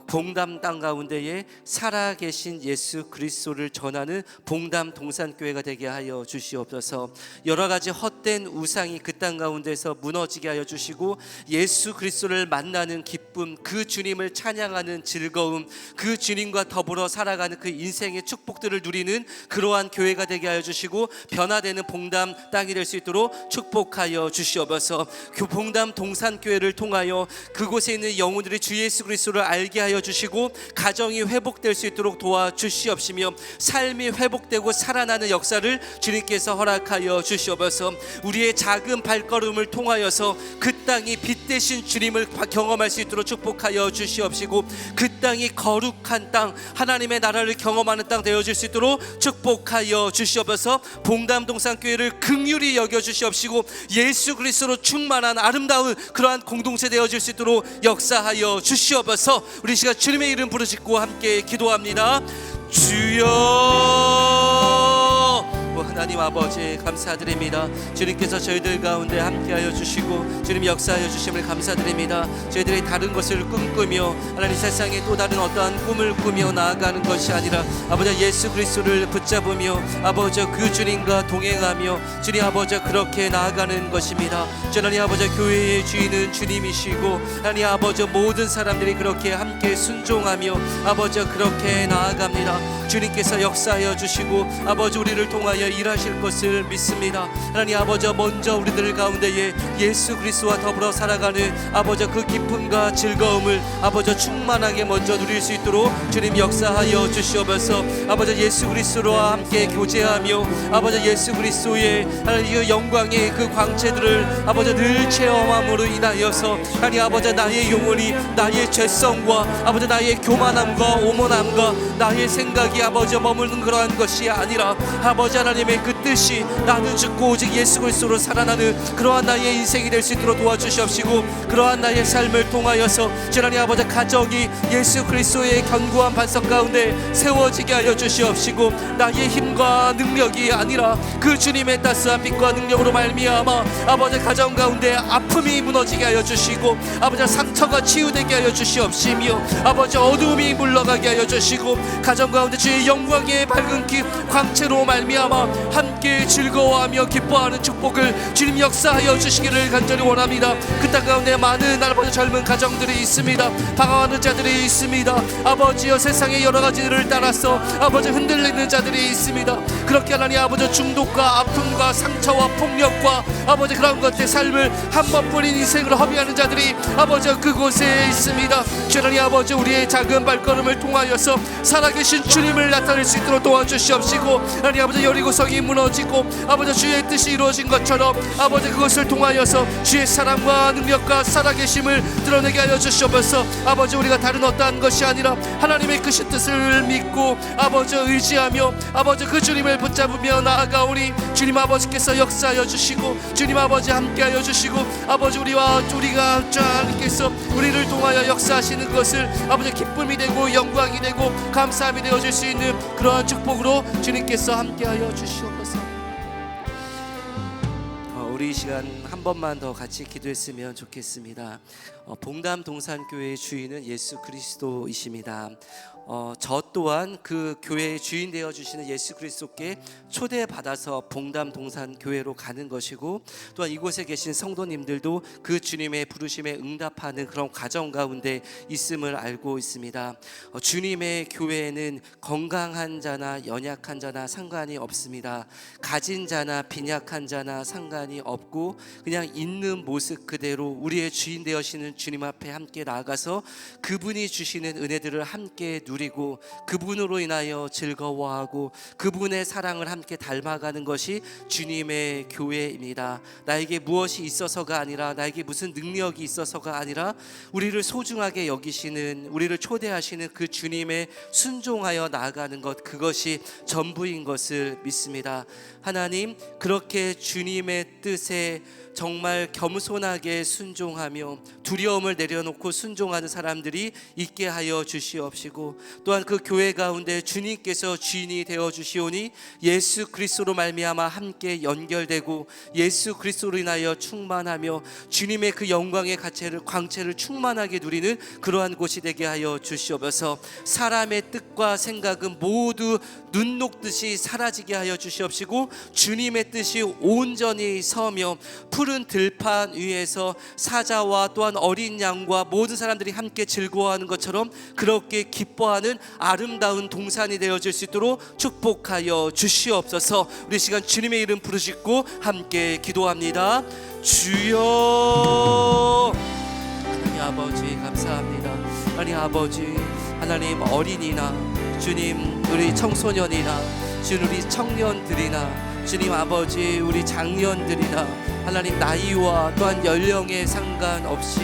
봉담 땅 가운데에 살아계신 예수 그리스도를 전하는 봉담 동산교회가 되게 하여 주시옵소서. 여러 가지 헛된 우상이 그 땅 가운데서 무너지게 하여 주시고 예수 그리스도를 만나는 기쁨, 그 주님을 찬양하는 즐거움, 그 주님과 더불어 살아가는 그 인생의 축복들을 누리는 그러한 교회가 되게 하여 주시고 변화되는 봉담 땅이 될 수 있도록 축복하여 주시옵소서. 봉담 동산교회를 통하여 그곳에 있는 영혼들이 주 예수 그리스도를 알게 하여 주시고 가정이 회복될 수 있도록 도와주시옵시며 삶이 회복되고 살아나는 역사를 주님께서 허락하여 주시옵소서. 우리의 작은 발걸음을 통하여서 그 땅이 빛 대신 주님을 경험할 수 있도록 축복하여 주시옵시고 그 땅이 거룩한 땅 하나님의 나라를 경험하는 땅 되어질 수 있도록 축복하여 주시옵소서. 봉담 동산교회를 긍휼히 여겨 주시옵시고 예수 그리스도로 충만한 아름다운 그러한 공동체 되어질 수 있도록 역사하여 주시옵소서. 우리 시간 주님의 이름 부르짖고 함께 기도합니다. 주여 주시고 하나님 아버지 감사드립니다. 주님께서 저희들 가운데 함께하여 주시고 주님 역사하여 주심을 감사드립니다. 저희들이 다른 것을 꿈꾸며 하나님 세상에 또 다른 어떠한 꿈을 꾸며 나아가는 것이 아니라 아버지 예수 그리스도를 붙잡으며 아버지 그 주님과 동행하며 주님 아버지 그렇게 나아가는 것입니다. 하나님 아버지 교회의 주인은 주님이시고 하나님 아버지 모든 사람들이 그렇게 함께 순종하며 아버지 그렇게 나아갑니다. 주님께서 역사하여 주시고 아버지 우리를 통하여 일하실 것을 믿습니다. 하나님 아버지 먼저 우리들 가운데에 예수 그리스도와 더불어 살아가는 아버지 그 기쁨과 즐거움을 아버지 충만하게 먼저 누릴 수 있도록 주님 역사하여 주시옵소서. 아버지 예수 그리스도와 함께 교제하며 아버지 예수 그리스도의 하나님 그 영광의 그 광채들을 아버지 늘 체험함으로 인하여서 하나님 아버지 나의 영혼이 나의 죄성과 아버지 나의 교만함과 오만함과 나의 생각이 아버지 머무는 그러한 것이 아니라 아버지 하나님의 그 뜻이 나는 죽고 오직 예수 그리스도로 살아나는 그러한 나의 인생이 될 수 있도록 도와주시옵시고 그러한 나의 삶을 통하여서 하나님 아버지 가정이 예수 그리스도의 견고한 반석 가운데 세워지게 하여 주시옵시고 나의 힘과 능력이 아니라 그 주님의 따스한 빛과 능력으로 말미암아 아버지 가정 가운데 아픔이 무너지게 하여 주시고 아버지 상처가 치유되게 하여 주시옵시며 아버지 어두움이 물러가게 하여 주시고 가정 가운데 주의 영광의 밝은 광채로 말미암아 함께 즐거워하며 기뻐하는 축복을 주님 역사하여 주시기를 간절히 원합니다. 그 땅 가운데 많은 아버지 젊은 가정들이 있습니다. 방황하는 자들이 있습니다. 아버지여 세상의 여러 가지를 따라서 아버지 흔들리는 자들이 있습니다. 그렇게 하나님 아버지 중독과 아픔과 상처와 폭력과 아버지 그런 것들 삶을 한 번뿐인 인생으로 허비하는 자들이 아버지 그곳에 있습니다. 하나님 아버지 우리의 작은 발걸음을 통하여서 살아계신 주님을 나타낼 수 있도록 도와주시옵시고 하나님 아버지 여리고성이 무너지고 아버지 주의 뜻이 이루어진 것처럼 아버지 그것을 통하여서 주의 사랑과 능력과 살아계심을 드러내게 하여 주시옵소서. 아버지 우리가 다른 어떠한 것이 아니라 하나님의 그 뜻을 믿고 아버지 의지하며 아버지 그 주님을 붙잡으며 나아가오니 주님 아버지께서 역사하여 주시고 주님 아버지 함께하여 주시고 아버지 우리가 하나님께서 우리를 통하여 역사하시는 것을 아버지 기쁨이 되고 영광이 되고 감사함이 되어질 수 있는 그러한 축복으로 주님께서 함께하여 주시옵소서. 우리 이 시간 한 번만 더 같이 기도했으면 좋겠습니다. 봉담 동산교회의 주인은 예수 그리스도이십니다. 저 또한 그 교회의 주인 되어 주시는 예수 그리스도께 초대받아서 봉담 동산교회로 가는 것이고 또한 이곳에 계신 성도님들도 그 주님의 부르심에 응답하는 그런 과정 가운데 있음을 알고 있습니다. 주님의 교회에는 건강한 자나 연약한 자나 상관이 없습니다. 가진 자나 빈약한 자나 상관이 없고 그냥 있는 모습 그대로 우리의 주인 되시는 주님 앞에 함께 나아가서 그분이 주시는 은혜들을 함께 누리고 그분으로 인하여 즐거워하고 그분의 사랑을 함께 닮아가는 것이 주님의 교회입니다. 나에게 무엇이 있어서가 아니라 나에게 무슨 능력이 있어서가 아니라 우리를 소중하게 여기시는 우리를 초대하시는 그 주님의 순종하여 나아가는 것 그것이 전부인 것을 믿습니다. 하나님 그렇게 주님의 뜻에 정말 겸손하게 순종하며 두려움을 내려놓고 순종하는 사람들이 있게 하여 주시옵시고 또한 그 교회 가운데 주님께서 주인이 되어 주시오니 예수 그리스도로 말미암아 함께 연결되고 예수 그리스도로 인하여 충만하며 주님의 그 영광의 광채를 충만하게 누리는 그러한 곳이 되게 하여 주시옵소서. 사람의 뜻과 생각은 모두 눈 녹듯이 사라지게 하여 주시옵시고 주님의 뜻이 온전히 서며 푸른 들판 위에서 사자와 또한 어린 양과 모든 사람들이 함께 즐거워하는 것처럼 그렇게 기뻐하는 아름다운 동산이 되어질 수 있도록 축복하여 주시옵소서. 우리 시간 주님의 이름 부르짖고 함께 기도합니다. 주여. 하나님 아버지 감사합니다. 하나님 아버지 하나님 어린이나 주님 우리 청소년이나 주님 우리 청년들이나 주님 아버지 우리 장년들이나 하나님 나이와 또한 연령에 상관없이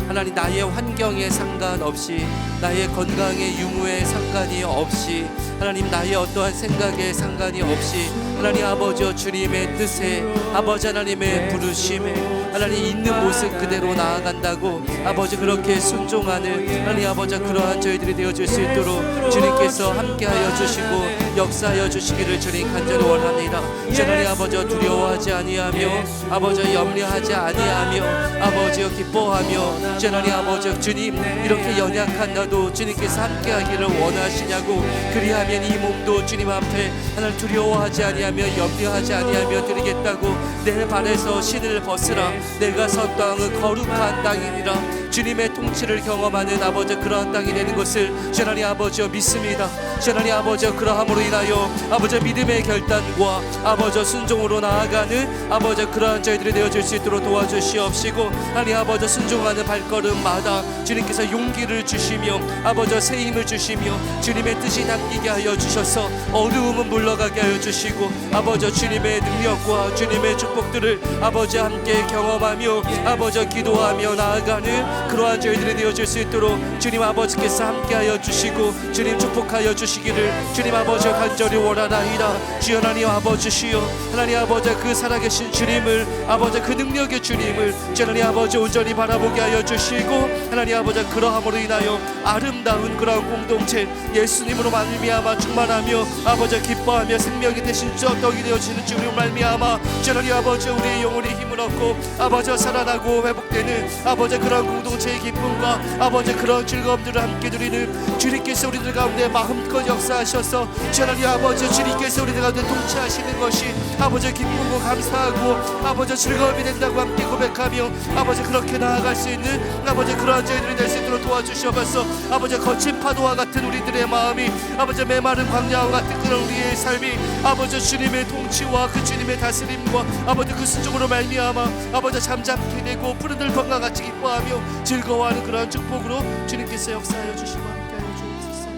하나님 나의 환경에 상관없이 나의 건강의 유무에 상관이 없이 하나님 나의 어떠한 생각에 상관이 없이 하나님 아버지 주님의 뜻에 아버지 하나님의 부르심에 하나님 있는 모습 그대로 나아간다고 아버지 그렇게 순종하는 하나님 아버지 그러한 저희들이 되어줄 수 있도록 주님께서 함께하여 주시고 역사하여 주시기를 주님 간절히 원합니다. 하나님 아버지 두려워하지 아니하며 아버지 염려하지 아니하며 아버지여 기뻐하며 하나님 아버지 주님 이렇게 연약한 나도 주님께서 함께하기를 원하시냐고 그리하면 이 몸도 주님 앞에 하나님 두려워하지 아니하며 염려하지 아니하며 드리겠다고 내 발에서 신을 벗으라 내가 선 땅은 거룩한 땅이니라 주님의 통치를 경험하는 아버지 그러한 땅이 되는 것을 하나님 아버지여 믿습니다. 하나님 아버지여 그러함으로 인하여 아버지 믿음의 결단과 아버지 순종으로 나아가는 아버지 그러한 저희들이 되어줄 수 있도록 도와주시옵시고 하나님 아버지 순종하는 발걸음마다 주님께서 용기를 주시며 아버지 새 힘을 주시며 주님의 뜻이 담기게 하여 주셔서 어려움은 물러가게 하여 주시고 아버지 주님의 능력과 주님의 축복들을 아버지 함께 경험하며 아버지 기도하며 나아가는 그러한 저희들이 되어질 수 있도록 주님 아버지께서 함께하여 주시고 주님 축복하여 주시기를 주님 아버지 간절히 원하나이다. 주여 하나님 아버지시여 하나님 아버지 그 살아계신 주님을 아버지 그 능력의 주님을 하나님 아버지 온전히 바라보게 하여 주시고 하나님 아버지 그러함으로 인하여 아름다운 그러한 공동체 예수님으로 말미암아 충만하며 아버지 기뻐하며 생명이 되신 저 떡이 되어지는 주님으로 말미암아 하나님 아버지 우리의 영혼이 힘을 얻고 아버지 살아나고 회복되는 아버지 그러한 공동체의 기쁨과 아버지 그런 즐거움들을 함께 누리는 주님께서 우리들 가운데 마음껏 역사하셔서 하나님 아버지 주님께서 우리들 가운데 통치하시는 것이 아버지 기쁘고 감사하고 아버지 즐거움이 된다고 함께 고백하며 아버지 그렇게 나아갈 수 있는 아버지 그러한 저희들이 될 수 있도록 도와주셔서 아버지 거친 파도와 같은 우리들의 마음이 아버지 메마른 광야와 같은 그런 우리의 삶이 아버지 주님의 통치와 그 주님의 다스림과 아버지 그 순종으로 말미암아 아버지 잠잠게 되고 푸른 들판과 같이 기뻐하며 즐거워하는 그러한 축복으로 주님께서 역사하여 주시고 함께하여 주옵소서.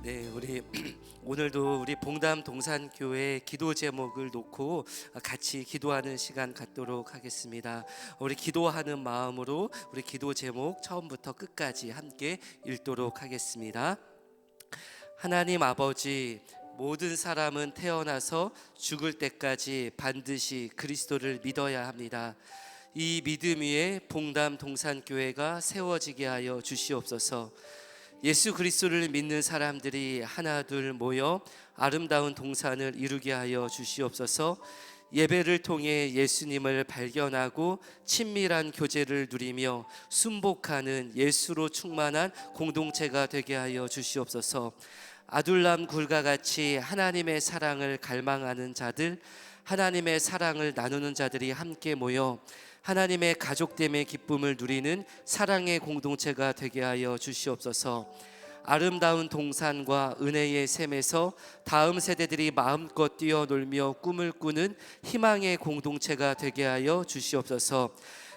네, 우리 오늘도 우리 봉담 동산교회 기도 제목을 놓고 같이 기도하는 시간 갖도록 하겠습니다. 우리 기도하는 마음으로 우리 기도 제목 처음부터 끝까지 함께 읽도록 하겠습니다. 하나님 아버지, 모든 사람은 태어나서 죽을 때까지 반드시 그리스도를 믿어야 합니다. 이 믿음 위에 봉담 동산교회가 세워지게 하여 주시옵소서. 예수 그리스도를 믿는 사람들이 하나둘 모여 아름다운 동산을 이루게 하여 주시옵소서. 예배를 통해 예수님을 발견하고 친밀한 교제를 누리며 순복하는 예수로 충만한 공동체가 되게 하여 주시옵소서. 아둘람 굴과 같이 하나님의 사랑을 갈망하는 자들, 하나님의 사랑을 나누는 자들이 함께 모여 하나님의 가족됨의 기쁨을 누리는 사랑의 공동체가 되게 하여 주시옵소서. 아름다운 동산과 은혜의 샘에서 다음 세대들이 마음껏 뛰어놀며 꿈을 꾸는 희망의 공동체가 되게 하여 주시옵소서.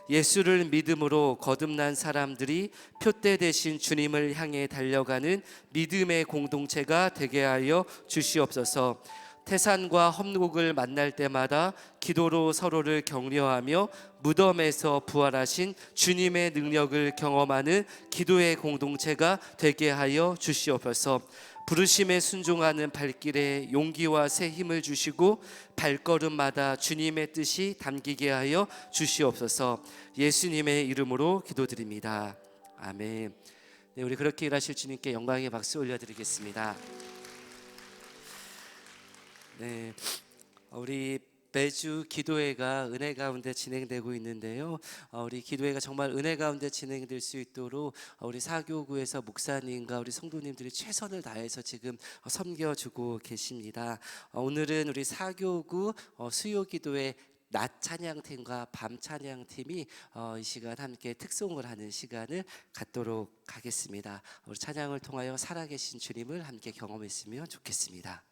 예수를 믿음으로 거듭난 사람들이 표대 되신 주님을 향해 달려가는 믿음의 공동체가 되게 하여 주시옵소서. 태산과 험곡을 만날 때마다 기도로 서로를 격려하며 무덤에서 부활하신 주님의 능력을 경험하는 기도의 공동체가 되게 하여 주시옵소서. 부르심에 순종하는 발길에 용기와 새 힘을 주시고 발걸음마다 주님의 뜻이 담기게 하여 주시옵소서. 예수님의 이름으로 기도드립니다. 아멘. 네, 우리 그렇게 일하실 주님께 영광의 박수 올려드리겠습니다. 네, 우리 매주 기도회가 은혜 가운데 진행되고 있는데요. 우리 기도회가 정말 은혜 가운데 진행될 수 있도록 우리 사교구에서 목사님과 우리 성도님들이 최선을 다해서 지금 섬겨주고 계십니다. 오늘은 우리 사교구 수요 기도회 낮 찬양팀과 밤 찬양팀이 이 시간 함께 특송을 하는 시간을 갖도록 하겠습니다. 우리 찬양을 통하여 살아계신 주님을 함께 경험했으면 좋겠습니다.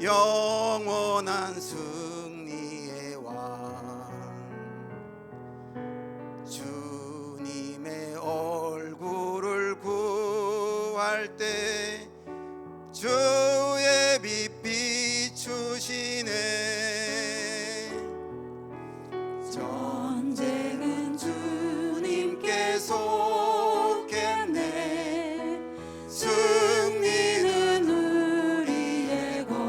영원한 승리의 왕 주님의 얼굴을 구할 때 주의 빛 비추시네 전쟁은 주님께 속했네 승리는 우리의 것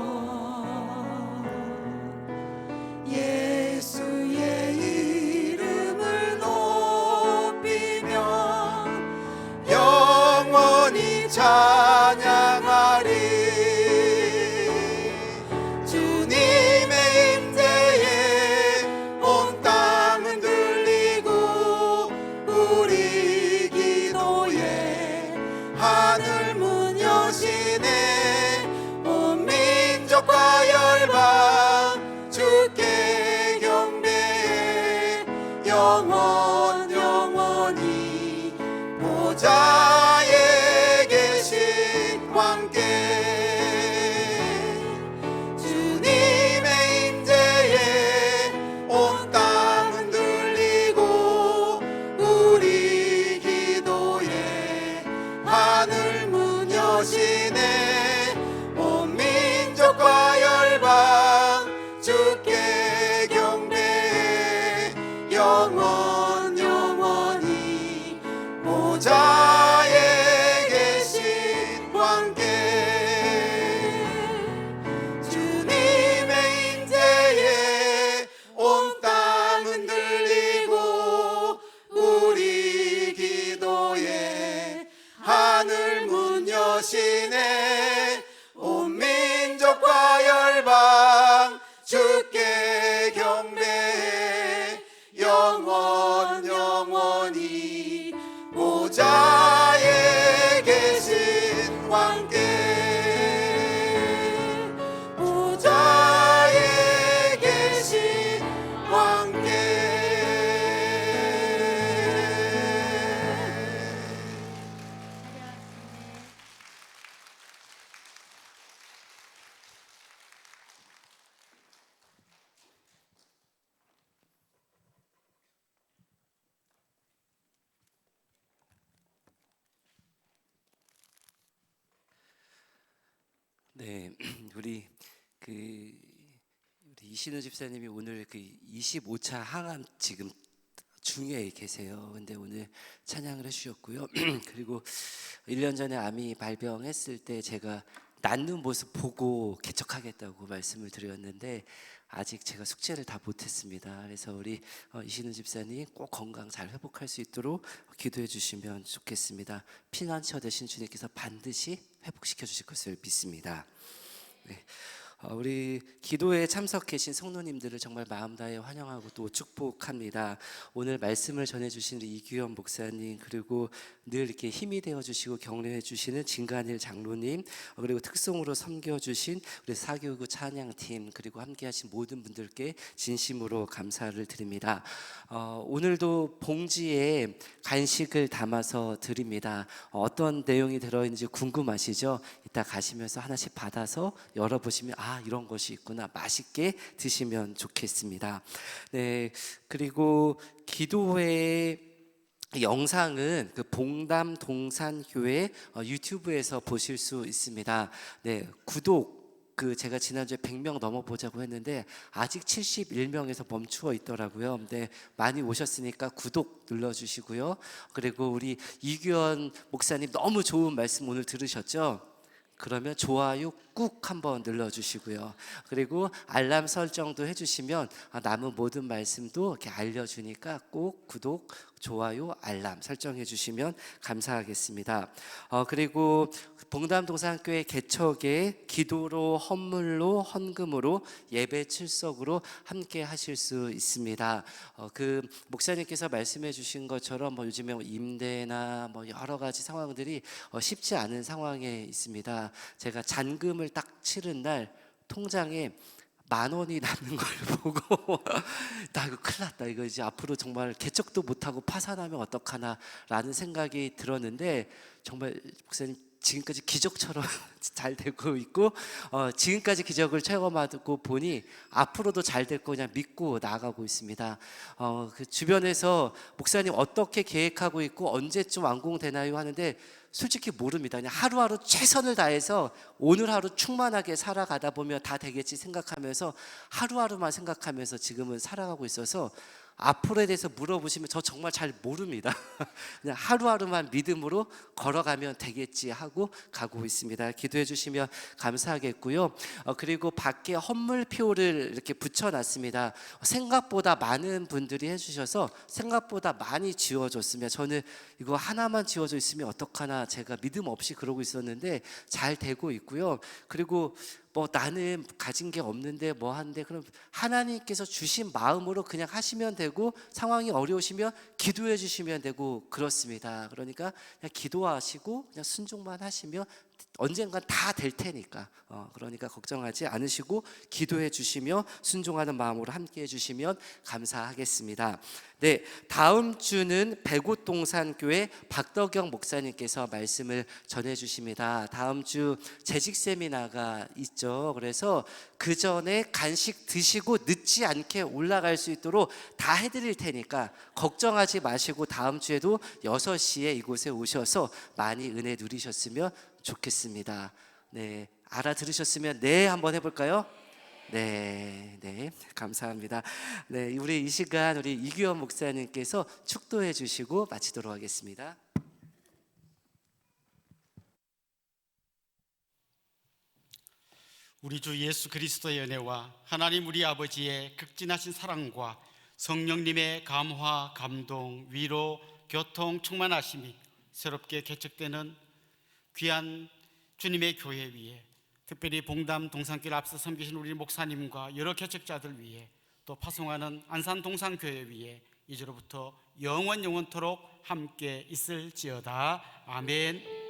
예수의 이름을 높이며 영원히 찬양하리 주님의 임재에 온 땅은 들리고 우리 기도에 하늘 문 여시네 온 민족과 열방 주께 경배해 영원히 보좌에 계신 왕께 주님의 임재에 온 땅은 들리고 우리 기도에 하늘 문 여시네 온 민족과 열방 주께 경배해 영원히 보좌에 계신 왕께 주님의 임재에 온 땅은 들리고 우리 기도에 하늘 문 여시네 온 민족과 열방 주께 경배해 영원히 보좌에 계신 왕께 보좌에 계신 왕께 네, 우리 이신우 집사님이 오늘 25차 항암 지금 중에 계세요. 근데 오늘 찬양을 해주셨고요. 그리고 1년 전에 암이 발병했을 때 제가 낫는 모습 보고 개척하겠다고 말씀을 드렸는데 아직 제가 숙제를 다 못했습니다. 그래서 우리 이신우 집사님 꼭 건강 잘 회복할 수 있도록 기도해 주시면 좋겠습니다. 피난처 되신 주님께서 반드시 회복시켜 주실 것을 믿습니다. 네. 우리 기도에 참석해 계신 성도님들을 정말 마음 다해 환영하고 또 축복합니다. 오늘 말씀을 전해주신 우리 이규현 목사님, 그리고 늘 이렇게 힘이 되어주시고 격려해 주시는 진간일 장로님, 그리고 특송으로 섬겨주신 우리 사교구 찬양팀, 그리고 함께하신 모든 분들께 진심으로 감사를 드립니다. 오늘도 봉지에 간식을 담아서 드립니다. 어떤 내용이 들어있는지 궁금하시죠? 이따 가시면서 하나씩 받아서 열어보시면 이런 것이 있구나, 맛있게 드시면 좋겠습니다. 네, 그리고 기도회 영상은 봉담 동산교회 유튜브에서 보실 수 있습니다. 네, 구독 제가 지난주에 100명 넘어보자고 했는데 아직 71명에서 멈추어 있더라고요. 근데 많이 오셨으니까 구독 눌러주시고요. 그리고 우리 이규현 목사님 너무 좋은 말씀 오늘 들으셨죠? 그러면 좋아요 꾹 한번 눌러주시고요. 그리고 알람 설정도 해주시면 남은 모든 말씀도 이렇게 알려주니까 꼭 구독, 좋아요, 알람 설정해 주시면 감사하겠습니다. 그리고 봉담동산교회 개척에 기도로, 헌물로, 헌금으로, 예배 출석으로 함께 하실 수 있습니다. 목사님께서 말씀해 주신 것처럼 요즘에 임대나 여러 가지 상황들이 쉽지 않은 상황에 있습니다. 제가 잔금을 딱 치른 날 통장에 10,000원이 남는 걸 보고 나 이거 큰일 났다, 이거 이제 앞으로 정말 개척도 못하고 파산하면 어떡하나 라는 생각이 들었는데, 정말 목사님 지금까지 기적처럼 잘 되고 있고 지금까지 기적을 체험하고 보니 앞으로도 잘 될 거 그냥 믿고 나아가고 있습니다. 그 주변에서 목사님 어떻게 계획하고 있고 언제쯤 완공되나요 하는데 솔직히 모릅니다. 그냥 하루하루 최선을 다해서 오늘 하루 충만하게 살아가다 보면 다 되겠지 생각하면서 하루하루만 생각하면서 지금은 살아가고 있어서 앞으로에 대해서 물어보시면 저 정말 잘 모릅니다. 그냥 하루하루만 믿음으로 걸어가면 되겠지 하고 가고 있습니다. 기도해 주시면 감사하겠고요. 그리고 밖에 헌물표를 이렇게 붙여놨습니다. 생각보다 많은 분들이 해주셔서 생각보다 많이 지워졌으면 저는 이거 하나만 지워져 있으면 어떡하나 제가 믿음 없이 그러고 있었는데 잘 되고 있고요. 그리고 뭐 나는 가진 게 없는데 뭐 한데 그럼 하나님께서 주신 마음으로 그냥 하시면 되고 상황이 어려우시면 기도해 주시면 되고 그렇습니다. 그러니까 그냥 기도하시고 그냥 순종만 하시면 언젠간 다 될 테니까 그러니까 걱정하지 않으시고 기도해 주시며 순종하는 마음으로 함께 해주시면 감사하겠습니다. 네, 다음 주는 백옷동산교회 박덕영 목사님께서 말씀을 전해주십니다. 다음 주 재직 세미나가 있죠. 그래서 그 전에 간식 드시고 늦지 않게 올라갈 수 있도록 다 해드릴 테니까 걱정하지 마시고 다음 주에도 6시에 이곳에 오셔서 많이 은혜 누리셨으면 좋겠습니다. 네, 알아들으셨으면 네 한번 해볼까요? 네, 네, 감사합니다. 네, 우리 이 시간 우리 이규현 목사님께서 축도해 주시고 마치도록 하겠습니다. 우리 주 예수 그리스도의 은혜와 하나님 우리 아버지의 극진하신 사랑과 성령님의 감화, 감동, 위로, 교통, 충만하심이 새롭게 개척되는 귀한 주님의 교회 위에 특별히 봉담 동산교를 앞서 섬기신 우리 목사님과 여러 개척자들 위해 또 파송하는 안산 동산교회 위에 이제로부터 영원토록 함께 있을지어다. 아멘.